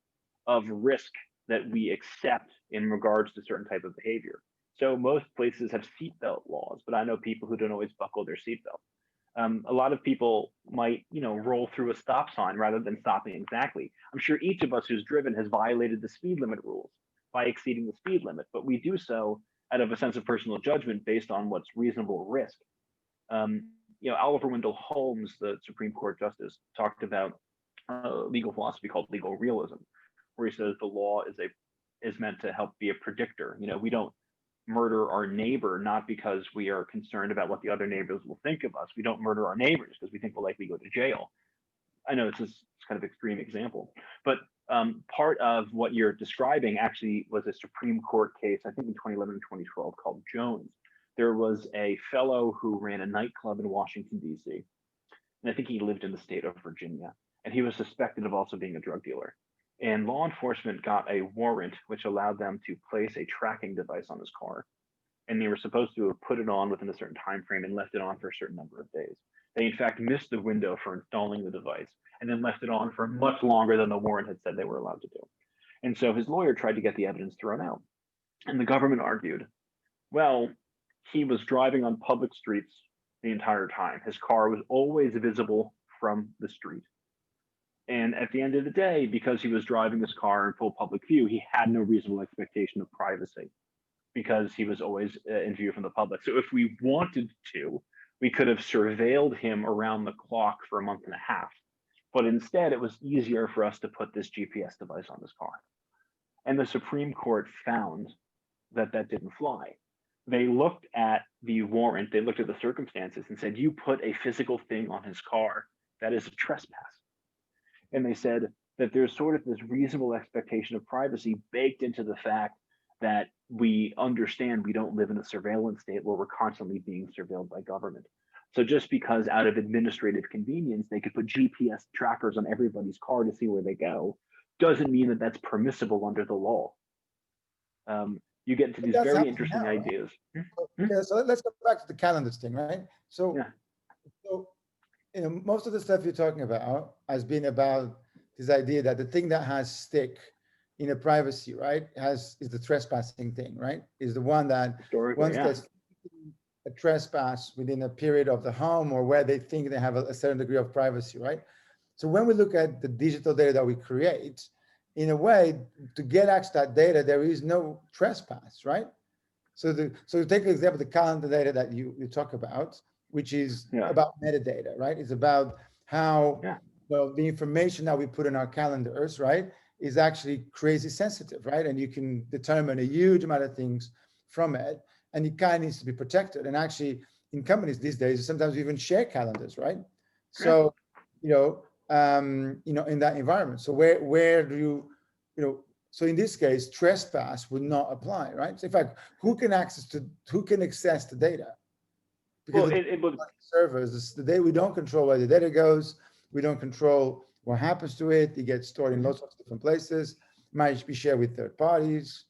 of risk that we accept in regards to certain type of behavior. So most places have seatbelt laws, but I know people who don't always buckle their seatbelt. A lot of people might, roll through a stop sign rather than stopping exactly. I'm sure each of us who's driven has violated the speed limit rules by exceeding the speed limit, but we do so out of a sense of personal judgment based on what's reasonable risk. Oliver Wendell Holmes, the Supreme Court Justice, talked about legal philosophy called legal realism, where he says the law is meant to help be a predictor. We don't murder our neighbor not because we are concerned about what the other neighbors will think of us. We don't murder our neighbors because we think we'll likely go to jail. I know it's this kind of extreme example, but part of what you're describing actually was a Supreme Court case, I think in 2011 and 2012, called Jones. There was a fellow who ran a nightclub in Washington, D.C., and I think he lived in the state of Virginia, and he was suspected of also being a drug dealer. And law enforcement got a warrant which allowed them to place a tracking device on his car. And they were supposed to have put it on within a certain time frame and left it on for a certain number of days. They in fact missed the window for installing the device and then left it on for much longer than the warrant had said they were allowed to do. And so his lawyer tried to get the evidence thrown out. And the government argued, well, he was driving on public streets the entire time. His car was always visible from the street. And at the end of the day, because he was driving his car in full public view, he had no reasonable expectation of privacy because he was always in view from the public. So if we wanted to, we could have surveilled him around the clock for a month and a half. But instead, it was easier for us to put this GPS device on his car. And the Supreme Court found that that didn't fly. They looked at the warrant, they looked at the circumstances and said, you put a physical thing on his car, that is a trespass. And they said that there's sort of this reasonable expectation of privacy baked into the fact that we understand we don't live in a surveillance state where we're constantly being surveilled by government. So just because out of administrative convenience, they could put GPS trackers on everybody's car to see where they go, doesn't mean that that's permissible under the law. You get into these very interesting ideas. Yeah, so let's go back to the calendars thing, right? So, Yeah. so you know, most of the stuff you're talking about has been about this idea that the thing that has stick in a privacy, right, is the trespassing thing, right? Is the one that once there's a trespass within a period of the home or where they think they have a certain degree of privacy, right? So when we look at the digital data that we create, in a way, to get access to that data, there is no trespass, right? So take the example, the calendar data that you talk about, which is about metadata, right? It's about how well the information that we put in our calendars, right, is actually crazy sensitive, right? And you can determine a huge amount of things from it, and it kind of needs to be protected. And actually, in companies these days, sometimes we even share calendars, right? So, in that environment. So where do you, so in this case, trespass would not apply, right? So in fact, who can access the data? Because servers, the day we don't control where the data goes, we don't control what happens to it. It gets stored in lots of different places, might be shared with third parties.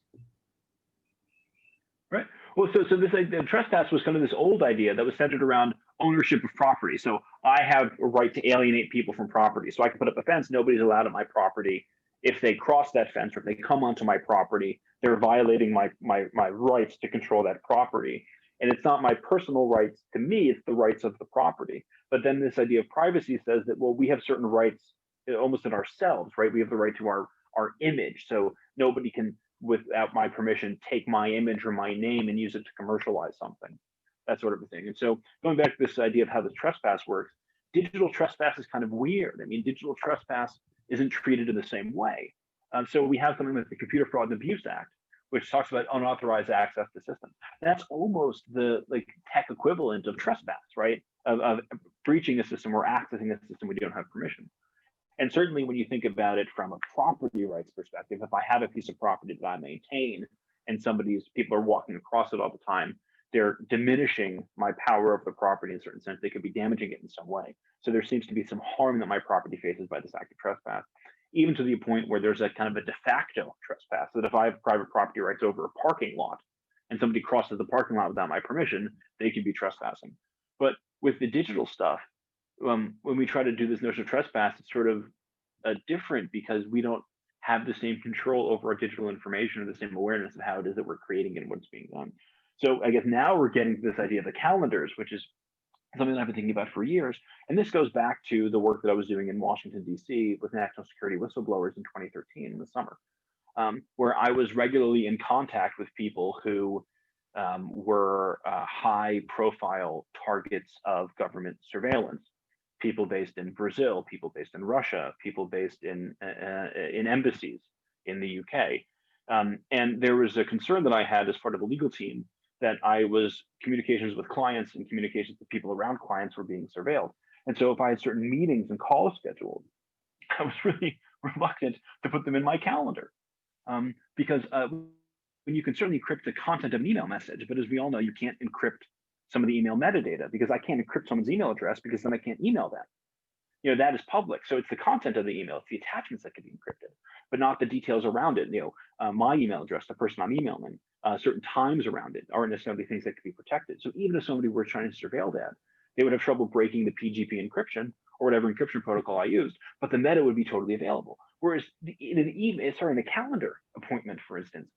Right. Well, so this trespass was kind of this old idea that was centered around ownership of property. So I have a right to alienate people from property. So I can put up a fence. Nobody's allowed on my property. If they cross that fence or if they come onto my property, they're violating my rights to control that property. And it's not my personal rights to me, it's the rights of the property. But then this idea of privacy says that, well, we have certain rights almost in ourselves, right? We have the right to our image. So nobody can, without my permission, take my image or my name and use it to commercialize something, that sort of a thing. And so going back to this idea of how the trespass works, digital trespass is kind of weird. I mean, digital trespass isn't treated in the same way. So we have something like the Computer Fraud and Abuse Act, which talks about unauthorized access to systems. That's almost the tech equivalent of trespass, right? Of breaching a system or accessing a system we don't have permission. And certainly when you think about it from a property rights perspective, if I have a piece of property that I maintain and people are walking across it all the time, they're diminishing my power over the property in a certain sense. They could be damaging it in some way. So there seems to be some harm that my property faces by this act of trespass, even to the point where there's a kind of a de facto trespass, that if I have private property rights over a parking lot and somebody crosses the parking lot without my permission, they can be trespassing. But with the digital stuff, when we try to do this notion of trespass, it's sort of different because we don't have the same control over our digital information or the same awareness of how it is that we're creating it and what's being done. So I guess now we're getting to this idea of the calendars, which is something that I've been thinking about for years. And this goes back to the work that I was doing in Washington, D.C. with national security whistleblowers in 2013 in the summer, where I was regularly in contact with people who were high profile targets of government surveillance. People based in Brazil, people based in Russia, people based in embassies in the UK. And there was a concern that I had as part of the legal team that communications with clients and communications with people around clients were being surveilled. And so if I had certain meetings and calls scheduled, I was really reluctant to put them in my calendar because when you can certainly encrypt the content of an email message, but as we all know, you can't encrypt some of the email metadata because I can't encrypt someone's email address because then I can't email them. that is public. So it's the content of the email, it's the attachments that can be encrypted, but not the details around it. My email address, the person I'm emailing, certain times around it aren't necessarily things that can be protected. So even if somebody were trying to surveil that, they would have trouble breaking the PGP encryption or whatever encryption protocol I used, but the meta would be totally available. Whereas in a calendar appointment, for instance,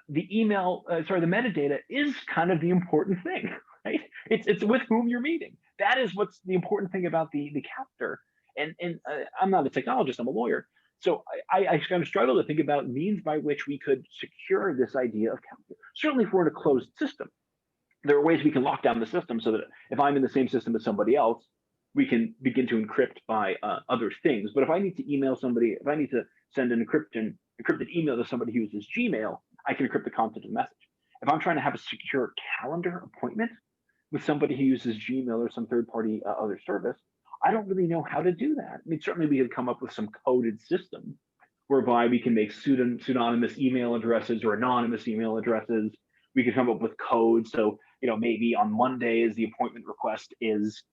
the metadata is kind of the important thing, right? It's with whom you're meeting. That is what's the important thing about the calendar. And I'm not a technologist, I'm a lawyer. So I kind of struggle to think about means by which we could secure this idea of calendar. Certainly if we're in a closed system, there are ways we can lock down the system so that if I'm in the same system as somebody else, we can begin to encrypt by other things. But if I need to email somebody, if I need to send an encrypted email to somebody who uses Gmail, I can encrypt the content of the message. If I'm trying to have a secure calendar appointment with somebody who uses Gmail or some third-party other service, I don't really know how to do that. I mean, certainly we could come up with some coded system whereby we can make pseudonymous email addresses or anonymous email addresses. We could come up with code. So, maybe on Mondays, the appointment request is,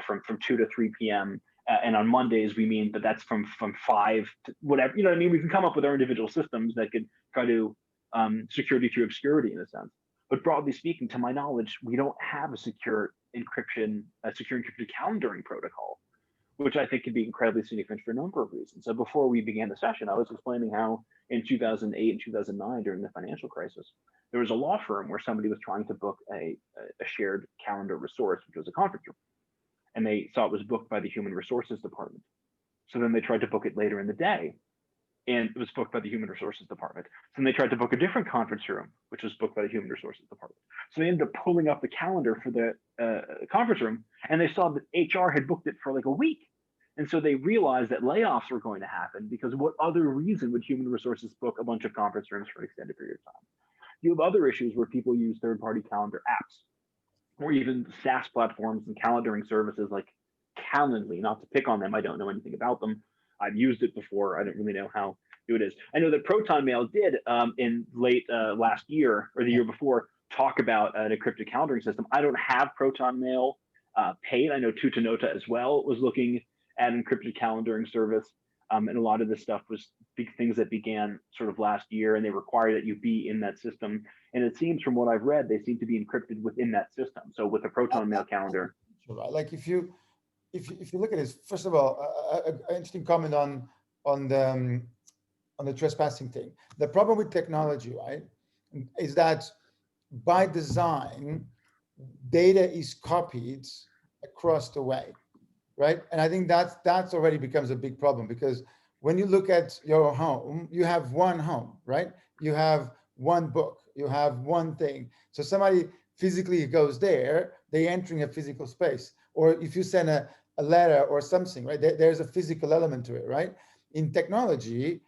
from 2 to 3 p.m. And on Mondays, we mean that that's from 5 to whatever, we can come up with our individual systems that could try to security through obscurity in a sense. But broadly speaking, to my knowledge, we don't have a secure encrypted calendaring protocol, which I think can be incredibly significant for a number of reasons. So before we began the session, I was explaining how in 2008 and 2009, during the financial crisis, there was a law firm where somebody was trying to book a shared calendar resource, which was a conference room. And they saw it was booked by the Human Resources Department. So then they tried to book it later in the day, and it was booked by the Human Resources Department. So then they tried to book a different conference room, which was booked by the Human Resources Department. So they ended up pulling up the calendar for the conference room, and they saw that HR had booked it for like a week. And so they realized that layoffs were going to happen, because what other reason would Human Resources book a bunch of conference rooms for an extended period of time? You have other issues where people use third-party calendar apps, or even SaaS platforms and calendaring services like Calendly. Not to pick on them, I don't know anything about them. I've used it before. I don't really know how new it is. I know that Proton Mail did in late last year or the year before talk about an encrypted calendaring system. I don't have Proton Mail paid. I know Tutanota as well was looking at an encrypted calendaring service. And a lot of this stuff was big things that began sort of last year, and they require that you be in that system. And it seems from what I've read, they seem to be encrypted within that system. So with the Proton Mail calendar. Right. Like if you look at this, first of all, an interesting comment on the trespassing thing. The problem with technology, right, is that by design, data is copied across the way, right? And I think that's already becomes a big problem, because when you look at your home, you have one home, right? You have one book, you have one thing. So somebody physically goes there, they're entering a physical space. Or if you send a letter or something, right? There's a physical element to it, right? In technology,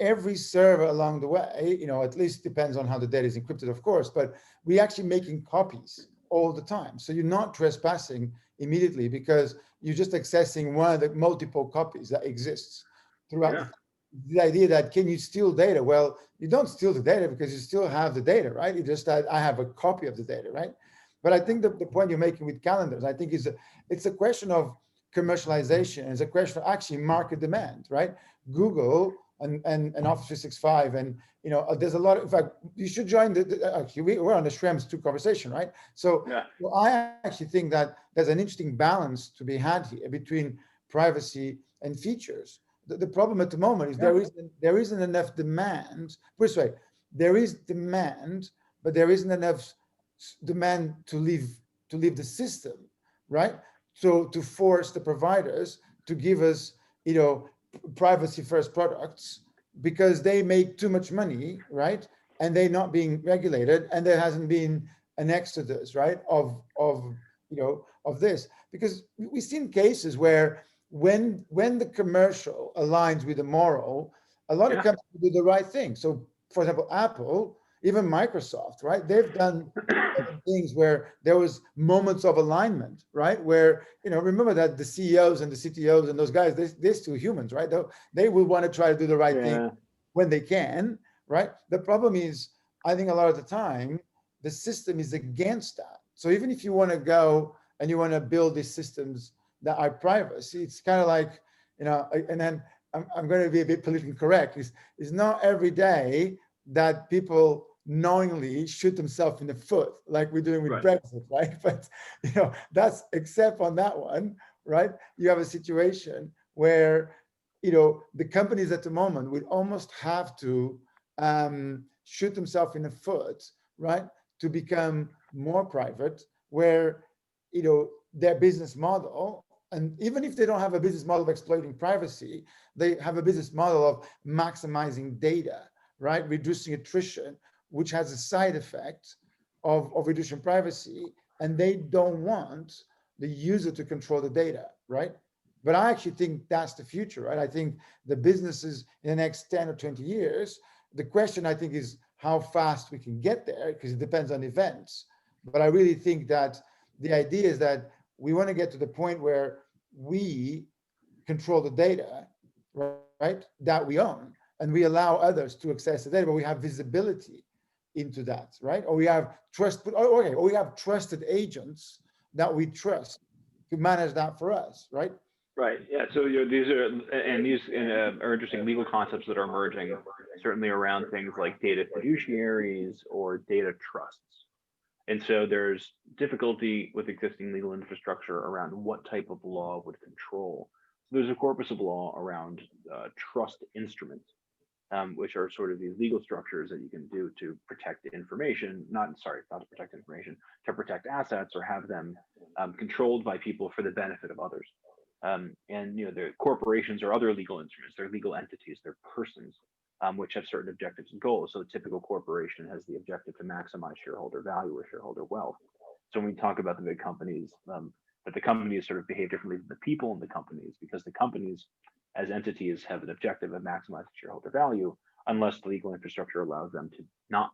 every server along the way, at least depends on how the data is encrypted, of course, but we're actually making copies all the time. So you're not trespassing immediately, because you're just accessing one of the multiple copies that exists throughout. Yeah. The idea that can you steal data? Well, you don't steal the data because you still have the data, right? You just I have a copy of the data, right? But I think the point you're making with calendars, I think it's a question of commercialization. It's a question of actually market demand, right? Google and Office 365, and there's a lot of, in fact, you should join actually we're on the Schrems 2 conversation, right? So Yeah. well, I actually think that there's an interesting balance to be had here between privacy and features. The problem at the moment is there isn't enough demand. Put it this way, there is demand, but there isn't enough demand to leave the system, right? So to force the providers to give us, privacy first products, because they make too much money, right? And they're not being regulated, and there hasn't been an exodus, right? Of this, because we've seen cases where when the commercial aligns with the moral, a lot of companies do the right thing. So for example, Apple, even Microsoft, right? They've done things where there was moments of alignment, right? Where, remember that the CEOs and the CTOs and those guys, they're still humans, right? They will want to try to do the right thing when they can, right? The problem is, I think a lot of the time, the system is against that. So even if you want to go and you want to build these systems that are private. See, it's kind of like, and then I'm going to be a bit politically correct. It's not every day that people knowingly shoot themselves in the foot, like we're doing with Right. Brexit, right? But that's, except on that one, right? You have a situation where the companies at the moment would almost have to shoot themselves in the foot, right, to become more private, where their business model, and even if they don't have a business model of exploiting privacy, they have a business model of maximizing data, right, reducing attrition, which has a side effect of reducing privacy, and they don't want the user to control the data, right? But I actually think that's the future, right? I think the businesses in the next 10 or 20 years, the question I think is how fast we can get there, because it depends on events. But I really think that the idea is that we want to get to the point where we control the data, right, that we own, and we allow others to access the data, but we have visibility into that, right? Or we have or we have trusted agents that we trust to manage that for us, right? Right. Yeah. So these are interesting legal concepts that are emerging, certainly around things like data fiduciaries or data trusts. And so there's difficulty with existing legal infrastructure around what type of law would control. So there's a corpus of law around trust instruments, which are sort of these legal structures that you can do to protect information, not to protect information, to protect assets or have them controlled by people for the benefit of others. And the corporations or other legal instruments, they're legal entities, they're persons, which have certain objectives and goals. So a typical corporation has the objective to maximize shareholder value or shareholder wealth. So when we talk about the big companies, that the companies sort of behave differently than the people in the companies, because the companies as entities have an objective of maximizing shareholder value, unless the legal infrastructure allows them to not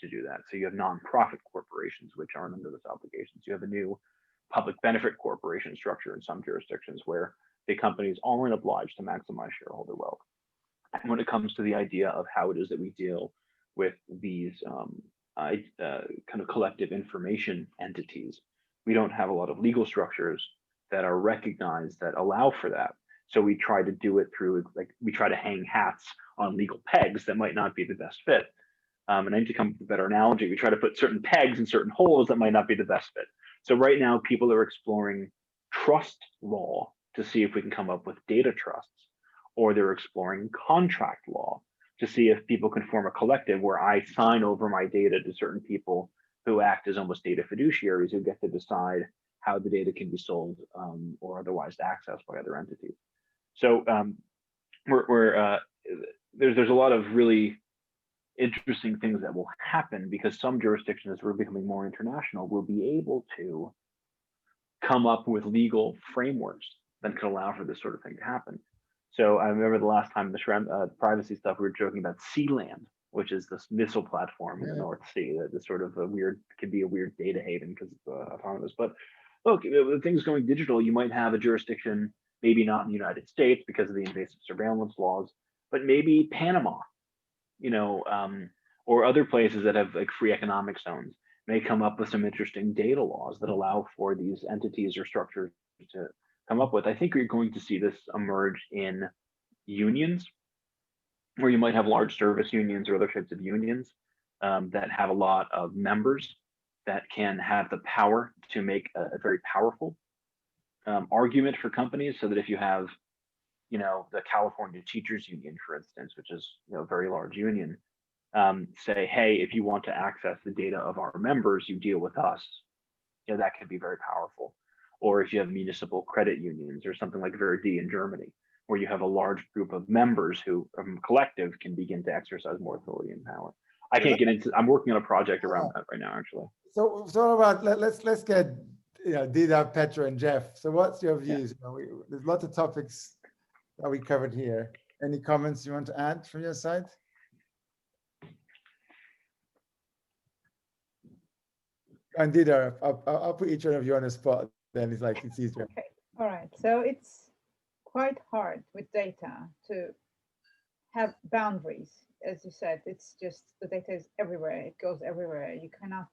to do that. So you have nonprofit corporations, which aren't under those obligations. You have a new public benefit corporation structure in some jurisdictions where the companies aren't obliged to maximize shareholder wealth. And when it comes to the idea of how it is that we deal with these kind of collective information entities, we don't have a lot of legal structures that are recognized that allow for that. So we try to do it through, we try to hang hats on legal pegs that might not be the best fit. And I need to come up with a better analogy. We try to put certain pegs in certain holes that might not be the best fit. So right now, people are exploring trust law to see if we can come up with data trusts, or they're exploring contract law to see if people can form a collective where I sign over my data to certain people who act as almost data fiduciaries who get to decide how the data can be sold or otherwise accessed by other entities. So there's a lot of really interesting things that will happen because some jurisdictions, as we're becoming more international, will be able to come up with legal frameworks that could allow for this sort of thing to happen. So I remember the last time the privacy stuff, we were joking about Sealand, which is this missile platform in the North Sea that is sort of can be a weird data haven because it's autonomous. But look, with things going digital, you might have a jurisdiction, maybe not in the United States because of the invasive surveillance laws, but maybe Panama, or other places that have like free economic zones may come up with some interesting data laws that allow for these entities or structures to come up with. I think you're going to see this emerge in unions, where you might have large service unions or other types of unions that have a lot of members that can have the power to make a very powerful argument for companies, so that if you have, the California Teachers Union, for instance, which is a very large union, say, hey, if you want to access the data of our members, you deal with us. That can be very powerful. Or if you have municipal credit unions or something like Verdi in Germany, where you have a large group of members who, collective, can begin to exercise more authority and power. I can't get into. I'm working on a project around that right now, actually. So about let's get Dida, Petra, and Jeff. So what's your views? There's lots of topics that we covered here. Any comments you want to add from your side? And Dida, I'll put each one of you on the spot. Then it's easier. Okay. All right. So it's quite hard with data to have boundaries. As you said, it's just the data is everywhere. It goes everywhere. You cannot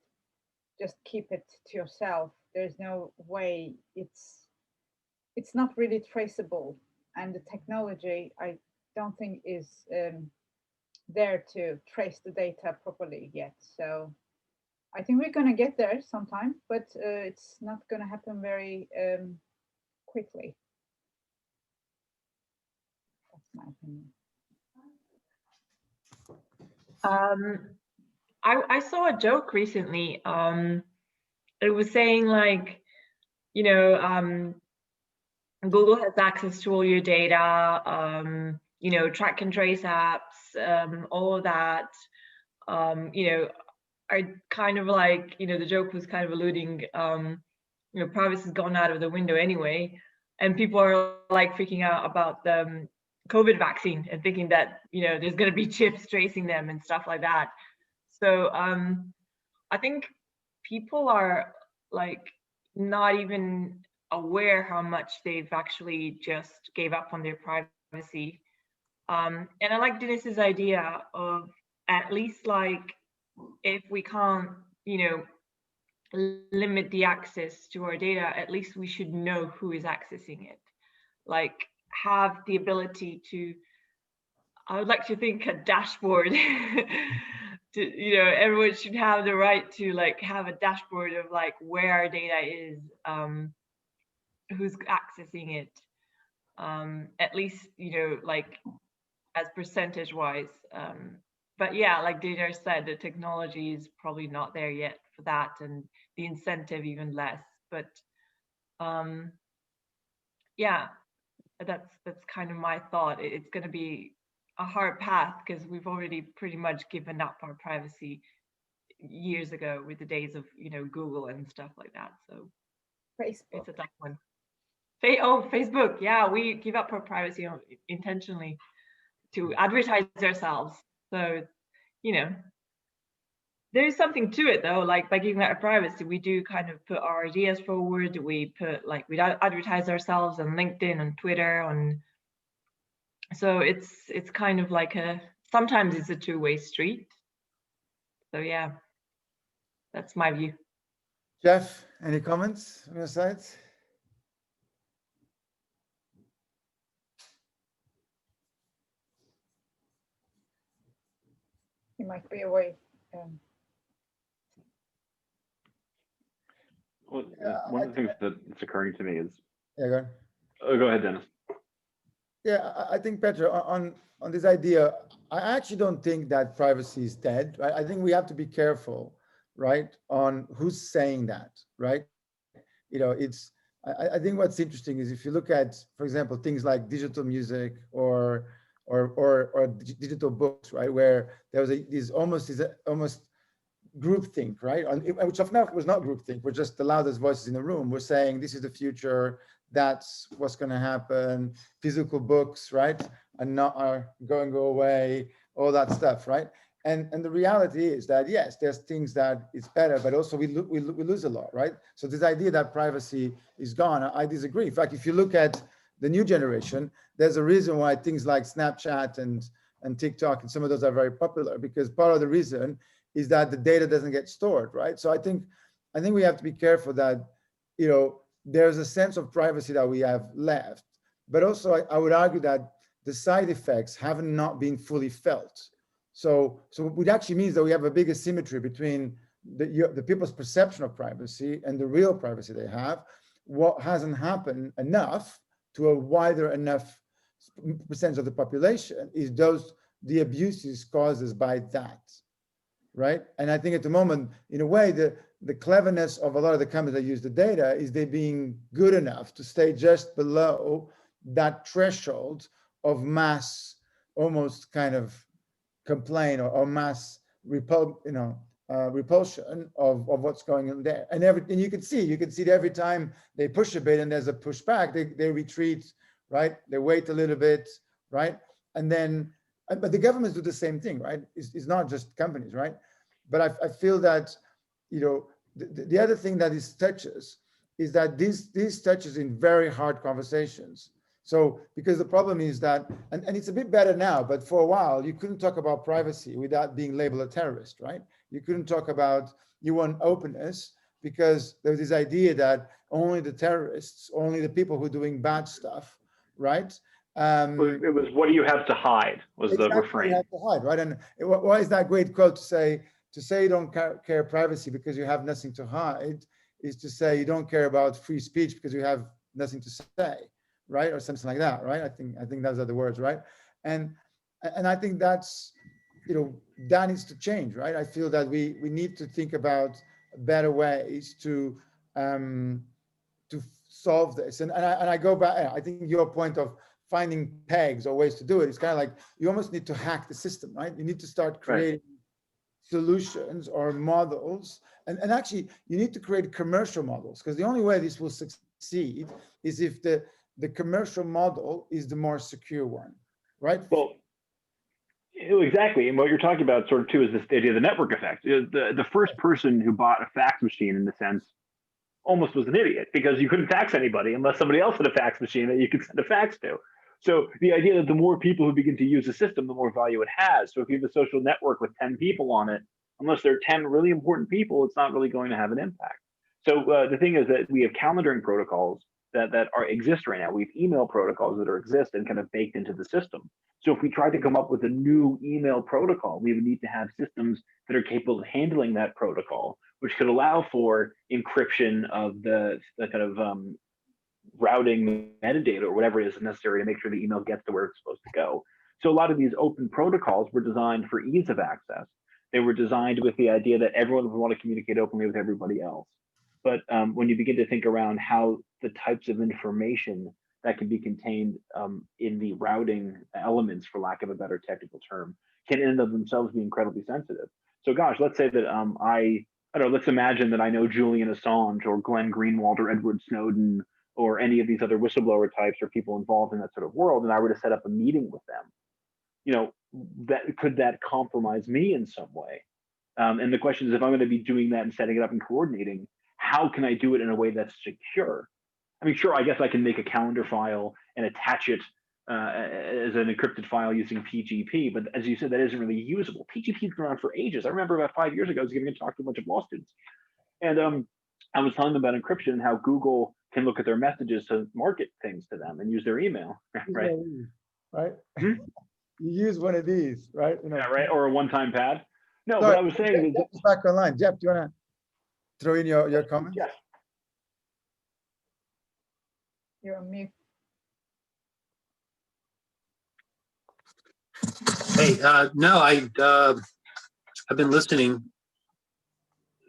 just keep it to yourself. There's no way. It's it's not really traceable, and the technology I don't think is there to trace the data properly yet. So I think we're going to get there sometime, but it's not going to happen very quickly. That's my opinion. I saw a joke recently. It was saying like, you know, Google has access to all your data, you know, track and trace apps, all of that, you know, are kind of like, you know, the joke was kind of alluding, you know, privacy's gone out of the window anyway. And people are like freaking out about the COVID vaccine and thinking that, you know, there's going to be chips tracing them and stuff like that. So I think people are like not even aware how much they've actually just gave up on their privacy. And I like Dennis's idea of at least like, if we can't, you know, limit the access to our data, at least we should know who is accessing it. Like have the ability to, I would like to think a dashboard to, you know, everyone should have the right to like have a dashboard of like where our data is, who's accessing it, at least, you know, like as percentage wise. But yeah, like Dana said, the technology is probably not there yet for that, and the incentive even less. But yeah, that's kind of my thought. It's going to be a hard path because we've already pretty much given up our privacy years ago with the days of, you know, Google and stuff like that. So Facebook. It's a tough one. Oh, Facebook. Yeah, we give up our privacy intentionally to advertise ourselves. So, you know, there's something to it though. Like by giving up our privacy, we do kind of put our ideas forward. We put like, we advertise ourselves on LinkedIn, on Twitter, on. So it's kind of like sometimes it's a two-way street. So yeah, that's my view. Jeff, any comments on your side? You might be away. Well, one of the things that's occurring to me is. Yeah, go ahead. Oh, go ahead, Dennis. Yeah, I think Petra, on this idea, I actually don't think that privacy is dead, right? I think we have to be careful, right, on who's saying that, right? You know, I think what's interesting is if you look at, for example, things like digital music or digital books, right, where there was this almost groupthink, right? Which often was not groupthink. We're just the loudest voices in the room. We're saying this is the future. That's what's going to happen. Physical books, right, are going to go away. All that stuff, right? And the reality is that yes, there's things that it's better, but also we lose a lot, right? So this idea that privacy is gone, I disagree. In fact, if you look at the new generation, there's a reason why things like Snapchat and TikTok and some of those are very popular, because part of the reason is that the data doesn't get stored, right? So I think we have to be careful that, you know, there's a sense of privacy that we have left, but also I would argue that the side effects have not been fully felt. So it actually means that we have a big asymmetry between the people's perception of privacy and the real privacy they have. What hasn't happened enough to a wider enough percentage of the population is the abuses caused by that. Right. And I think at the moment, in a way, the cleverness of a lot of the companies that use the data is they being good enough to stay just below that threshold of mass, almost kind of complaint or mass repulsion of what's going on there. And you can see that every time they push a bit and there's a pushback, they retreat, right? They wait a little bit, right? And then, but the governments do the same thing, right? It's not just companies, right? But I feel that, you know, the other thing that this touches is that this touches in very hard conversations. So because the problem is that, and it's a bit better now, but for a while you couldn't talk about privacy without being labeled a terrorist, right? You couldn't talk about, you want openness, because there's this idea that only the terrorists, only the people who are doing bad stuff, right? It was, what do you have to hide, was the Exactly, refrain. you have to hide, right? And why is that great quote to say you don't care privacy because you have nothing to hide, is to say you don't care about free speech because you have nothing to say, right? Or something like that, right? I think those are the words, right? And I think that's, that needs to change, right? I feel that we need to think about better ways to solve this. And I go back, I think your point of finding pegs or ways to do it is kind of like, you almost need to hack the system, right? You need to start creating solutions or models. And actually, you need to create commercial models, because the only way this will succeed is if the commercial model is the more secure one, right? Well, exactly. And what you're talking about sort of too is this idea of the network effect. The first person who bought a fax machine, in the sense, almost was an idiot, because you couldn't fax anybody unless somebody else had a fax machine that you could send a fax to. So the idea that the more people who begin to use the system, the more value it has. So if you have a social network with 10 people on it, unless they're 10 really important people, it's not really going to have an impact. So the thing is that we have calendaring protocols that exist right now. We have email protocols that exist and kind of baked into the system. So if we tried to come up with a new email protocol, we would need to have systems that are capable of handling that protocol, which could allow for encryption of the kind of routing metadata or whatever it is necessary to make sure the email gets to where it's supposed to go. So a lot of these open protocols were designed for ease of access. They were designed with the idea that everyone would want to communicate openly with everybody else. But when you begin to think around how the types of information that can be contained in the routing elements, for lack of a better technical term, can in and of themselves be incredibly sensitive. So gosh, let's say that I don't know, let's imagine that I know Julian Assange or Glenn Greenwald or Edward Snowden or any of these other whistleblower types or people involved in that sort of world, and I were to set up a meeting with them. Could that compromise me in some way? And the question is, if I'm going to be doing that and setting it up and coordinating, how can I do it in a way that's secure? I mean, sure, I guess I can make a calendar file and attach it as an encrypted file using PGP, but as you said, that isn't really usable. PGP's been around for ages. I remember about 5 years ago, I was giving a talk to a bunch of law students, and I was telling them about encryption and how Google can look at their messages to market things to them and use their email, right? Right. You use one of these, right? Yeah, right. Or a one-time pad. No, Sorry, but I was saying Jeff is back online. Jeff, do you want to throw in your comments? Yes. You're on mute. Hey, no, I've been listening.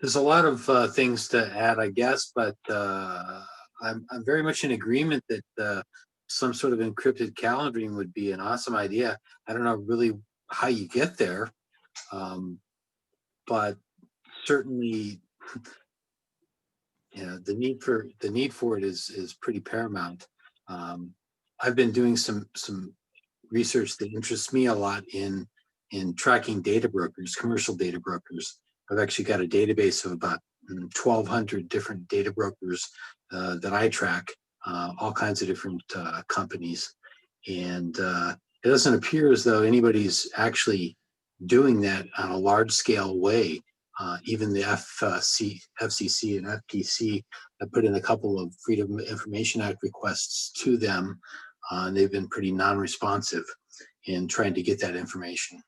There's a lot of things to add, I guess, but I'm very much in agreement that some sort of encrypted calendaring would be an awesome idea. I don't know really how you get there, but certainly, the need for it is pretty paramount. I've been doing some research that interests me a lot in tracking data brokers, commercial data brokers. I've actually got a database of about 1,200 different data brokers that I track, all kinds of different companies. And it doesn't appear as though anybody's actually doing that on a large scale way. Even the FCC and FTC have put in a couple of Freedom of Information Act requests to them. And they've been pretty non-responsive in trying to get that information.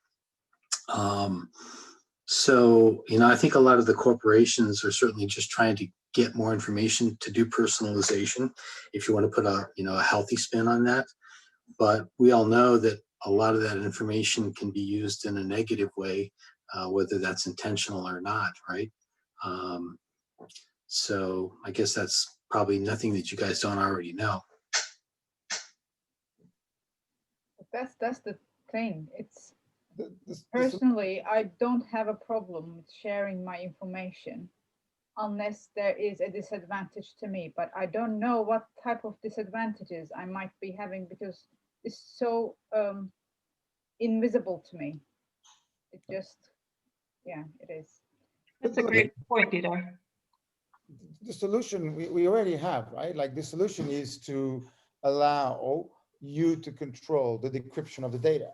So, I think a lot of the corporations are certainly just trying to get more information to do personalization, if you want to put a healthy spin on that. But we all know that a lot of that information can be used in a negative way, whether that's intentional or not, right? So I guess that's probably nothing that you guys don't already know. That's the thing. It's personally, I don't have a problem with sharing my information unless there is a disadvantage to me, but I don't know what type of disadvantages I might be having because it's so invisible to me. It just, yeah, it is. That's a great point, Dieter. The solution we already have, right? Like the solution is to allow you to control the decryption of the data,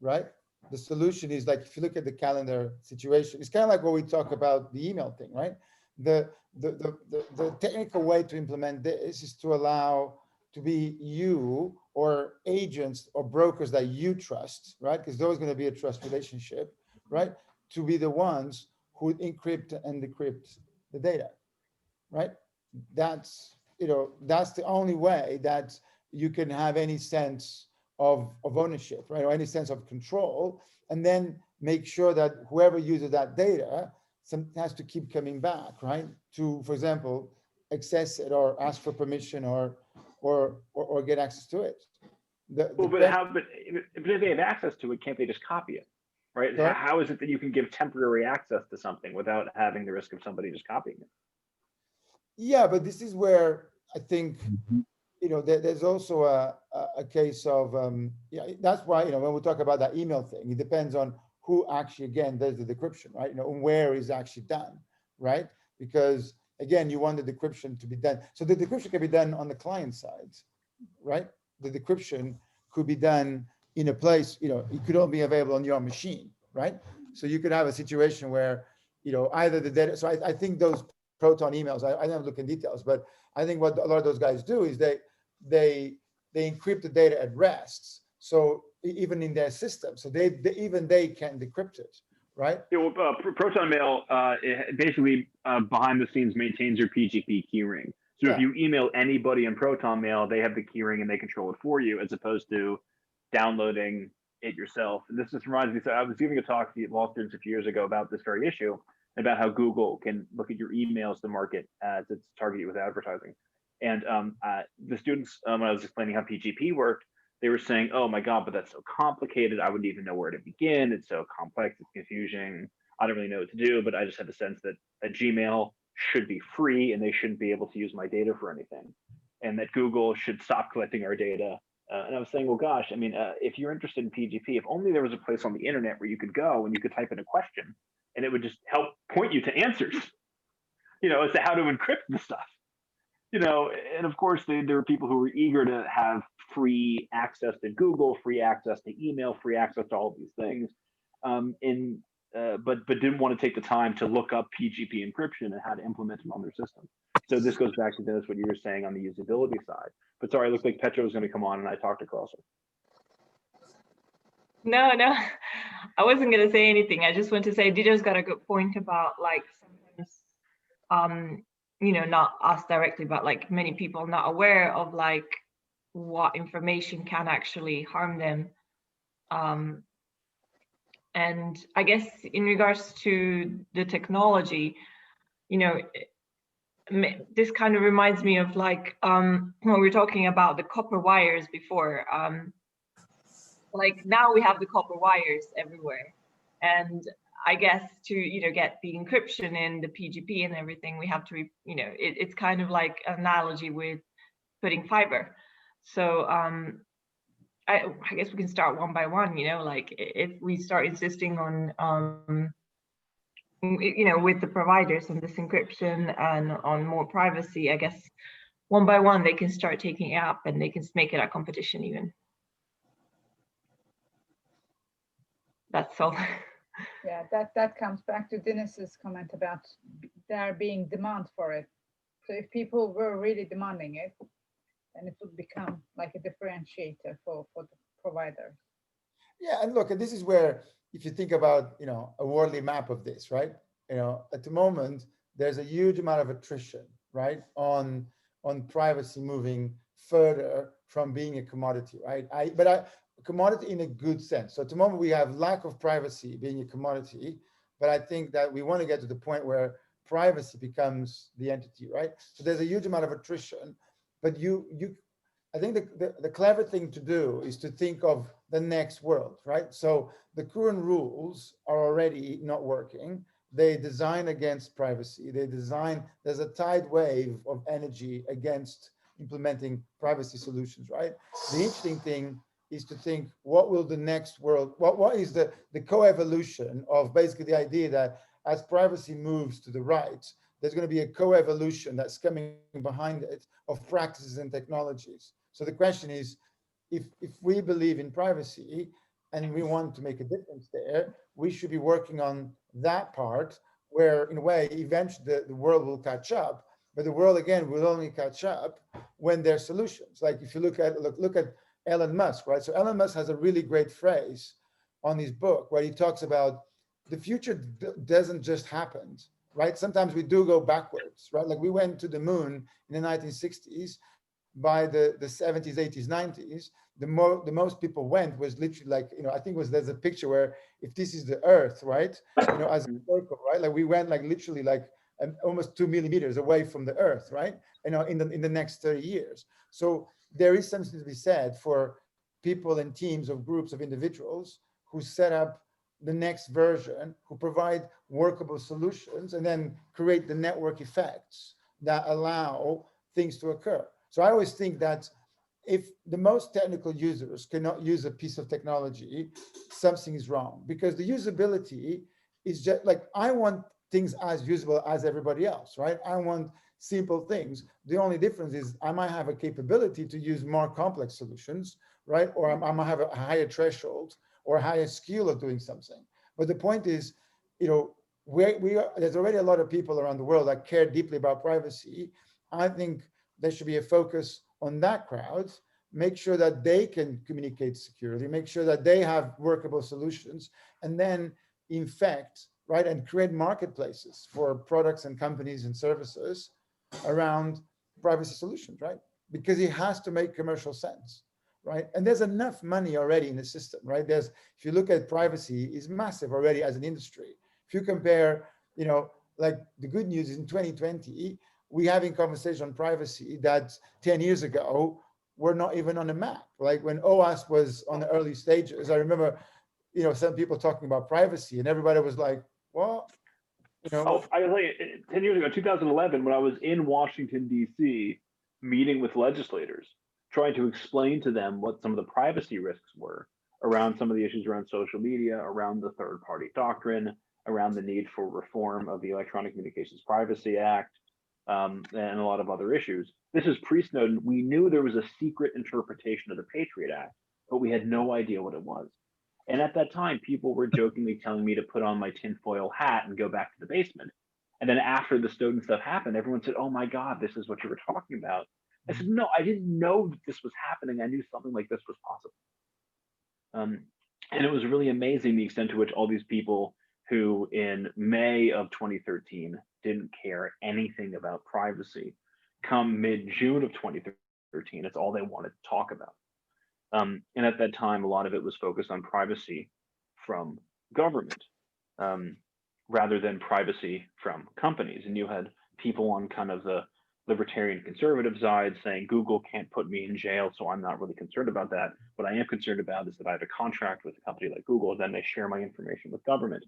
right? The solution is like, if you look at the calendar situation, it's kind of like what we talk about the email thing, right? the technical way to implement this is to allow to be you or agents or brokers that you trust, right? Because there's going to be a trust relationship, right? To be the ones who encrypt and decrypt the data, right? That's, that's the only way that you can have any sense of ownership, right? Or any sense of control, and then make sure that whoever uses that data has to keep coming back, right? To, for example, access it or ask for permission or get access to it. But if they have access to it, can't they just copy it, right? Sorry? How is it that you can give temporary access to something without having the risk of somebody just copying it? Yeah, but this is where I think, there's also a case of, that's why, when we talk about that email thing, it depends on who actually, again, does the decryption, right? And where is actually done, right? Because again, you want the decryption to be done. So the decryption can be done on the client side, right? The decryption could be done in a place, it could only be available on your machine, right? So you could have a situation where, either the data, so I think those Proton emails, I never look in details, but I think what a lot of those guys do is they encrypt the data at rest. So even in their system, so they can decrypt it, right? Yeah, well, Proton Mail basically behind the scenes maintains your PGP keyring. So if you email anybody in Proton Mail, they have the keyring and they control it for you, as opposed to downloading it yourself. And this just reminds me, so I was giving a talk to law students a few years ago about this very issue, about how Google can look at your emails to market ads, it's target you with advertising. And the students, when I was explaining how PGP worked, they were saying, oh my God, but that's so complicated. I wouldn't even know where to begin. It's so complex, it's confusing. I don't really know what to do, but I just had the sense that a Gmail should be free and they shouldn't be able to use my data for anything. And that Google should stop collecting our data. And I was saying, well, gosh, I mean, if you're interested in PGP, if only there was a place on the internet where you could go and you could type in a question and it would just help point you to answers, as to how to encrypt the stuff. And of course, there were people who were eager to have free access to Google, free access to email, free access to all of these things, but didn't want to take the time to look up PGP encryption and how to implement them on their system. So this goes back to Dennis, what you were saying on the usability side. But sorry, it looked like Petra was going to come on, and I talked across her. No, I wasn't going to say anything. I just want to say Dido's got a good point about sometimes, not us directly, but many people not aware of what information can actually harm them. And I guess in regards to the technology, this kind of reminds me of when we were talking about the copper wires before. Now we have the copper wires everywhere, and I guess to get the encryption in the PGP and everything, we have to it's kind of like an analogy with putting fiber. So I guess we can start one by one. If we start insisting on with the providers on this encryption and on more privacy, I guess one by one they can start taking it up and they can make it a competition even. That's all. Yeah, that comes back to Dennis's comment about there being demand for it. So if people were really demanding it, then it would become like a differentiator for the provider. Yeah, and look, and this is where, if you think about, a worldly map of this, right? At the moment, there's a huge amount of attrition, right, on privacy moving further from being a commodity, right? Commodity in a good sense. So at the moment we have lack of privacy being a commodity, but I think that we want to get to the point where privacy becomes the entity, right? So there's a huge amount of attrition, but I think the clever thing to do is to think of the next world, right? So the current rules are already not working. They design against privacy. There's a tide wave of energy against implementing privacy solutions, right? The interesting thing is to think, what will the next world, what is the co-evolution of basically the idea that as privacy moves to the right, there's going to be a co-evolution that's coming behind it of practices and technologies. So the question is, if we believe in privacy and we want to make a difference there, we should be working on that part where in a way, eventually the world will catch up, but the world again will only catch up when there's solutions. Like if you look at Elon Musk, right? So Elon Musk has a really great phrase on his book where he talks about the future doesn't just happen, right? Sometimes we do go backwards, right? Like we went to the moon in the 1960s. By the 70s, 80s, 90s, the most people went was literally like, I think there's a picture where if this is the Earth, right? As a circle, right? Like we went like literally like almost 2 millimeters away from the Earth, right? In the next 30 years. So there is something to be said for people and teams of groups of individuals who set up the next version, who provide workable solutions, and then create the network effects that allow things to occur. So I always think that if the most technical users cannot use a piece of technology, something is wrong, because the usability is just like, I want things as usable as everybody else, right? I want simple things. The only difference is I might have a capability to use more complex solutions, right? Or I might have a higher threshold or a higher skill of doing something. But the point is, there's already a lot of people around the world that care deeply about privacy. I think there should be a focus on that crowd, make sure that they can communicate securely, make sure that they have workable solutions, and then infect, right, and create marketplaces for products and companies and services around privacy solutions, right? Because it has to make commercial sense, right? And there's enough money already in the system, right? If you look at privacy, is massive already as an industry. If you compare, like the good news is in 2020, we're having conversation on privacy that 10 years ago were not even on the map. Like when OWASP was on the early stages, I remember, some people talking about privacy and everybody was like, well, Oh, I was like 10 years ago, 2011, when I was in Washington, D.C., meeting with legislators, trying to explain to them what some of the privacy risks were around some of the issues around social media, around the third-party doctrine, around the need for reform of the Electronic Communications Privacy Act, and a lot of other issues. This is pre-Snowden. We knew there was a secret interpretation of the Patriot Act, but we had no idea what it was. And at that time, people were jokingly telling me to put on my tinfoil hat and go back to the basement. And then after the Snowden stuff happened, everyone said, oh my God, this is what you were talking about. I said, no, I didn't know that this was happening. I knew something like this was possible. And it was really amazing the extent to which all these people who in May of 2013 didn't care anything about privacy, come mid-June of 2013, it's all they wanted to talk about. And at that time, a lot of it was focused on privacy from government rather than privacy from companies. And you had people on kind of the libertarian conservative side saying Google can't put me in jail, so I'm not really concerned about that. What I am concerned about is that I have a contract with a company like Google, then they share my information with government.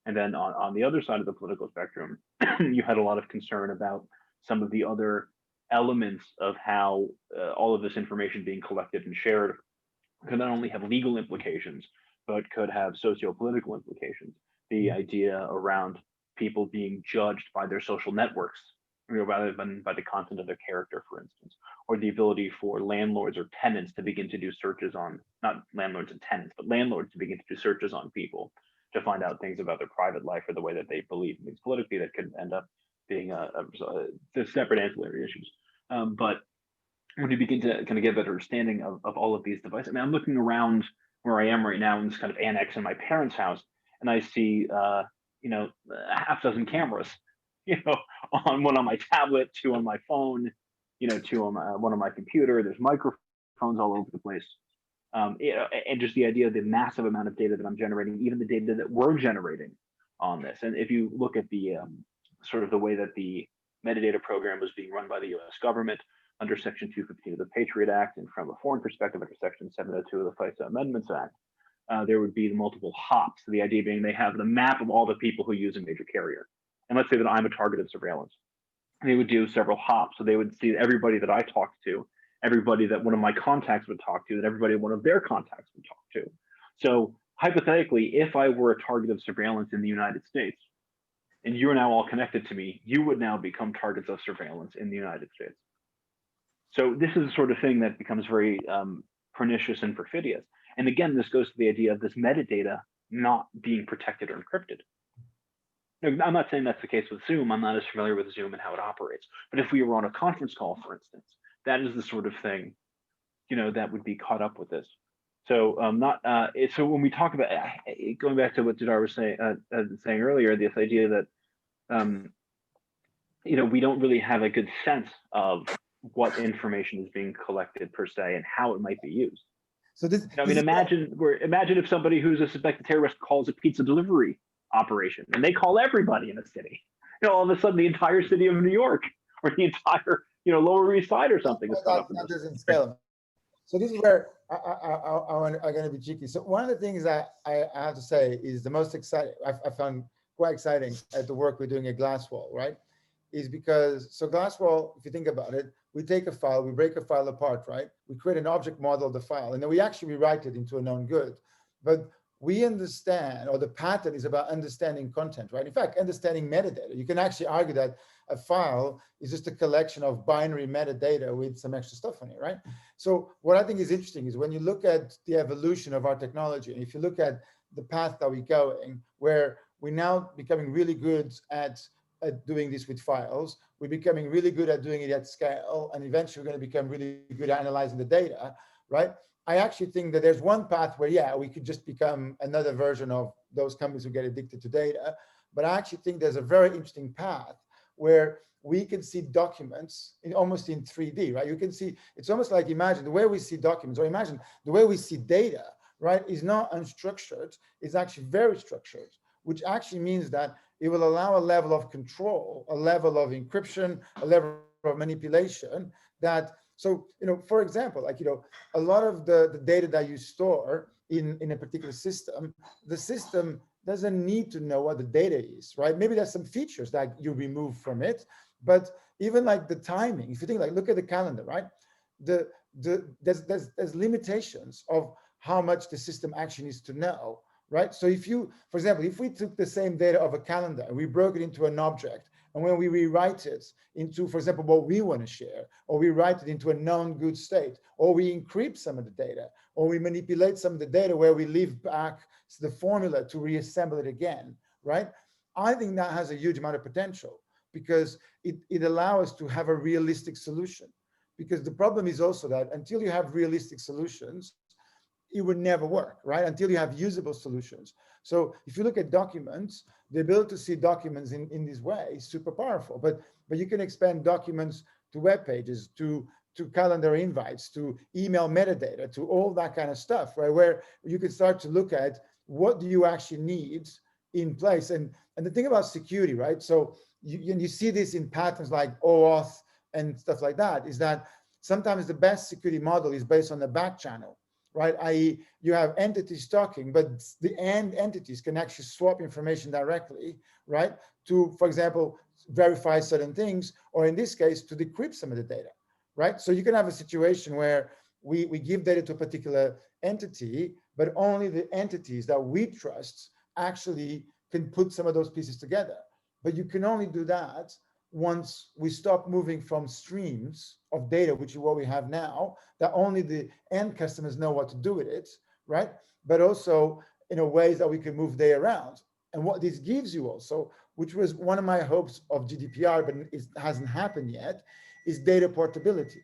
And then on the other side of the political spectrum, you had a lot of concern about some of the other elements of how all of this information being collected and shared could not only have legal implications, but could have socio-political implications. The idea around people being judged by their social networks, rather than by the content of their character, for instance, or the ability for landlords or tenants to begin to do searches on, not landlords and tenants, but landlords to begin to do searches on people to find out things about their private life or the way that they believe things politically that could end up being separate ancillary issues. But when you begin to kind of get a better understanding of all of these devices, I mean, I'm looking around where I am right now in this kind of annex in my parents' house, and I see, a half dozen cameras, one on my tablet, two on my phone, two on one on my computer. There's microphones all over the place. And just the idea of the massive amount of data that I'm generating, even the data that we're generating on this. And if you look at the sort of the way that the metadata program was being run by the US government under Section 215 of the Patriot Act, and from a foreign perspective under Section 702 of the FISA Amendments Act, there would be the multiple hops. So the idea being they have the map of all the people who use a major carrier. And let's say that I'm a target of surveillance. They would do several hops. So they would see everybody that I talked to, everybody that one of my contacts would talk to, and everybody one of their contacts would talk to. So hypothetically, if I were a target of surveillance in the United States, and you're now all connected to me, you would now become targets of surveillance in the United States. So this is the sort of thing that becomes very pernicious and perfidious. And again, this goes to the idea of this metadata not being protected or encrypted. No, I'm not saying that's the case with Zoom. I'm not as familiar with Zoom and how it operates. But if we were on a conference call, for instance, that is the sort of thing, that would be caught up with this. So so when we talk about going back to what Jadar was saying earlier, this idea that we don't really have a good sense of what information is being collected per se and how it might be used. So this, I mean, imagine if somebody who's a suspected terrorist calls a pizza delivery operation and they call everybody in the city. All of a sudden, the entire city of New York or the entire Lower East Side or something is caught up in that this. doesn't scale. So this is where I'm going to be cheeky. So one of the things that I have to say is the most exciting, I found quite exciting at the work we're doing at Glasswall, right? Is because, so Glasswall, if you think about it, we take a file, we break a file apart, right? We create an object model of the file, and then we actually rewrite it into a known good. But we understand, or the pattern is about understanding content, right? In fact, understanding metadata. You can actually argue that a file is just a collection of binary metadata with some extra stuff on it, right? So what I think is interesting is when you look at the evolution of our technology, and if you look at the path that we're going, where we're now becoming really good at doing this with files, we're becoming really good at doing it at scale, and eventually we're going to become really good at analyzing the data, right? I actually think that there's one path where, yeah, we could just become another version of those companies who get addicted to data. But I actually think there's a very interesting path where we can see documents almost in 3D, right? You can see, it's almost like, imagine the way we see documents, or imagine the way we see data, right, is not unstructured, it's actually very structured, which actually means that it will allow a level of control, a level of encryption, a level of manipulation that, so, for example, like, a lot of the data that you store in a particular system, the system doesn't need to know what the data is, right? Maybe there's some features that you remove from it, but even like the timing, if you think, like, look at the calendar, right? There's limitations of how much the system actually needs to know, right? So if you, for example, if we took the same data of a calendar and we broke it into an object, and when we rewrite it into, for example, what we want to share, or we write it into a known good state, or we encrypt some of the data, or we manipulate some of the data where we leave back the formula to reassemble it again, right? I think that has a huge amount of potential because it allows us to have a realistic solution. Because the problem is also that until you have realistic solutions, it would never work, right? Until you have usable solutions. So if you look at documents, the ability to see documents in this way is super powerful, but you can expand documents to web pages, to calendar invites, to email metadata, to all that kind of stuff, right? Where you can start to look at what do you actually need in place. And the thing about security, right? So you see this in patterns like OAuth and stuff like that, is that sometimes the best security model is based on the back channel, right? i.e. you have entities talking, but the end entities can actually swap information directly, right? To, for example, verify certain things, or in this case, to decrypt some of the data, right? So you can have a situation where we give data to a particular entity, but only the entities that we trust actually can put some of those pieces together. But you can only do that once we stop moving from streams of data, which is what we have now, that only the end customers know what to do with it, right? But also ways that we can move data around. And what this gives you also, which was one of my hopes of GDPR, but it hasn't happened yet, is data portability,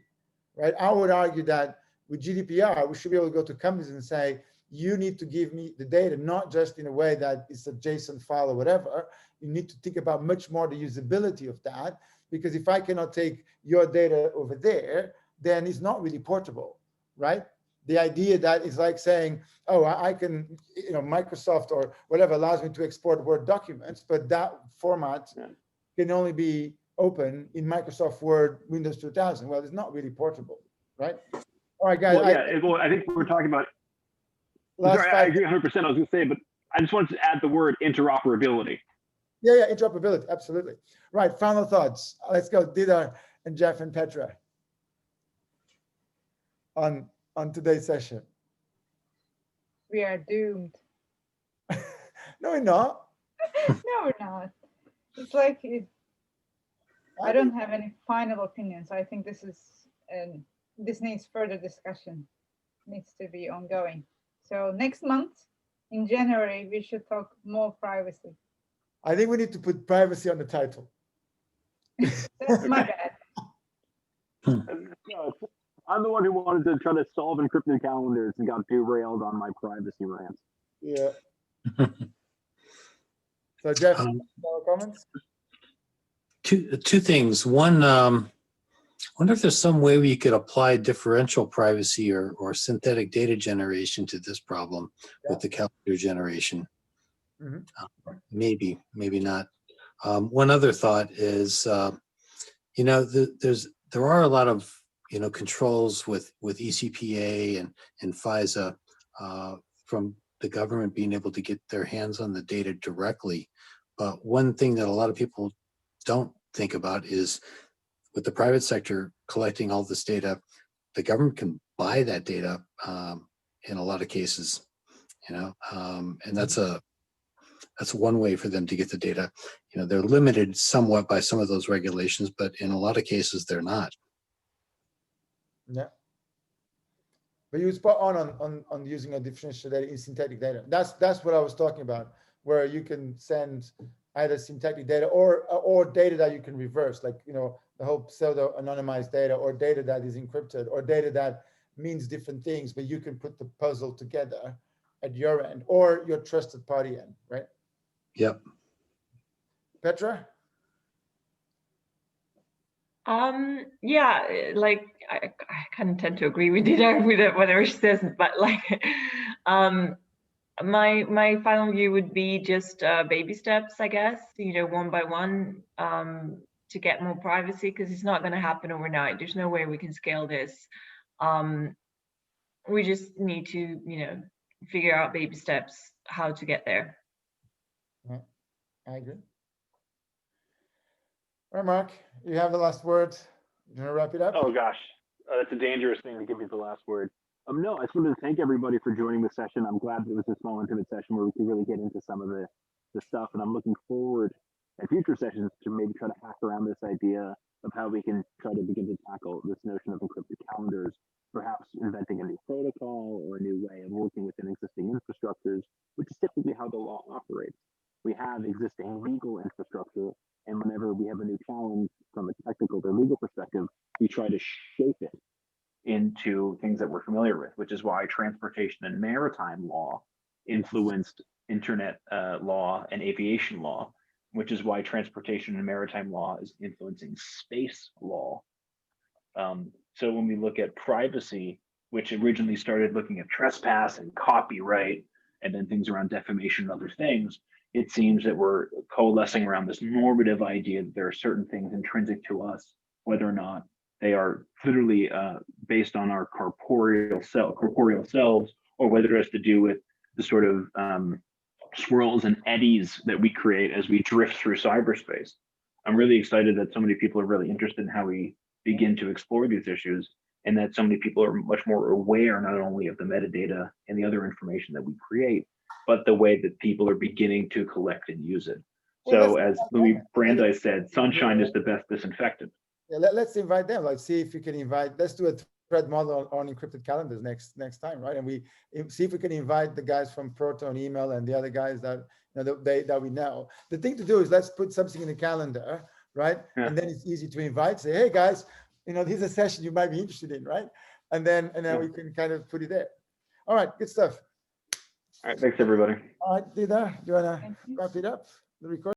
right? I would argue that with GDPR, we should be able to go to companies and say, you need to give me the data, not just in a way that it's a JSON file or whatever. You need to think about much more the usability of that, because if I cannot take your data over there, then it's not really portable, right? The idea that is like saying, oh, I can, Microsoft or whatever allows me to export Word documents, but that format can only be open in Microsoft Word Windows 2000. Well, it's not really portable, right? All right, guys. Well, I think we're talking about, sorry, I agree 100%. I was going to say, but I just wanted to add the word interoperability. Yeah, interoperability, absolutely. Right, final thoughts. Let's go, Didar and Jeff and Petra on today's session. We are doomed. No, we're not. No, we're not. It's like, I don't have any final opinions. I think this needs further discussion, needs to be ongoing. So next month, in January, we should talk more privacy. I think we need to put privacy on the title. That's my bad. No, I'm the one who wanted to try to solve encrypted calendars and got derailed on my privacy rants. Yeah. So Jeff, Um, no comments? two things. One, wonder if there's some way we could apply differential privacy or synthetic data generation to this problem with the calendar generation. Mhm. Maybe, maybe not. One other thought is, you know, there are a lot of, you know, controls with ECPA and FISA from the government being able to get their hands on the data directly. But one thing that a lot of people don't think about is with the private sector collecting all this data, the government can buy that data in a lot of cases, you know, and that's one way for them to get the data. You know, they're limited somewhat by some of those regulations, but in a lot of cases they're not. Yeah. But you spot on using a differential data in synthetic data. That's what I was talking about, where you can send either synthetic data or data that you can reverse, like, you know, the whole pseudo anonymized data, or data that is encrypted, or data that means different things, but you can put the puzzle together at your end or your trusted party end, right? Yep. Petra? Yeah, like I kind of tend to agree with Dina with whatever she says, but like my final view would be just baby steps, I guess, you know, one by one, to get more privacy, because it's not going to happen overnight. There's no way we can scale this. We just need to, you know, figure out baby steps how to get there. Yeah, I agree. All right, Mark, you have the last word. You want to wrap it up? Oh gosh, that's a dangerous thing to give me the last word. No, I just wanted to thank everybody for joining the session. I'm glad it was a small, intimate session where we could really get into some of the stuff, and I'm looking forward at future sessions to maybe try to hack around this idea of how we can try to begin to tackle this notion of encrypted calendars, perhaps inventing a new protocol or a new way of working within existing infrastructures, which is typically how the law operates. We have existing legal infrastructure, and whenever we have a new challenge from a technical or legal perspective, we try to shape it into things that we're familiar with, which is why transportation and maritime law influenced internet law and aviation law, which is why transportation and maritime law is influencing space law. So when we look at privacy, which originally started looking at trespass and copyright, and then things around defamation and other things, it seems that we're coalescing around this normative idea that there are certain things intrinsic to us, whether or not they are literally based on our corporeal selves, or whether it has to do with the sort of swirls and eddies that we create as we drift through cyberspace. I'm really excited that so many people are really interested in how we begin to explore these issues, and that so many people are much more aware not only of the metadata and the other information that we create, but the way that people are beginning to collect and use it. So as Louis Brandeis said, sunshine is the best disinfectant. Yeah, let's invite them. Let's see if we can invite. Let's do a thread model on encrypted calendars next time, right? And we see if we can invite the guys from Proton Email and the other guys that, you know, that we know. The thing to do is let's put something in the calendar, right? Yeah. And then it's easy to invite. Say, hey guys, you know, this is a session you might be interested in, right? And then we can kind of put it there. All right, good stuff. All right, thanks everybody. All right, Dina, do you wanna wrap it up? The recording.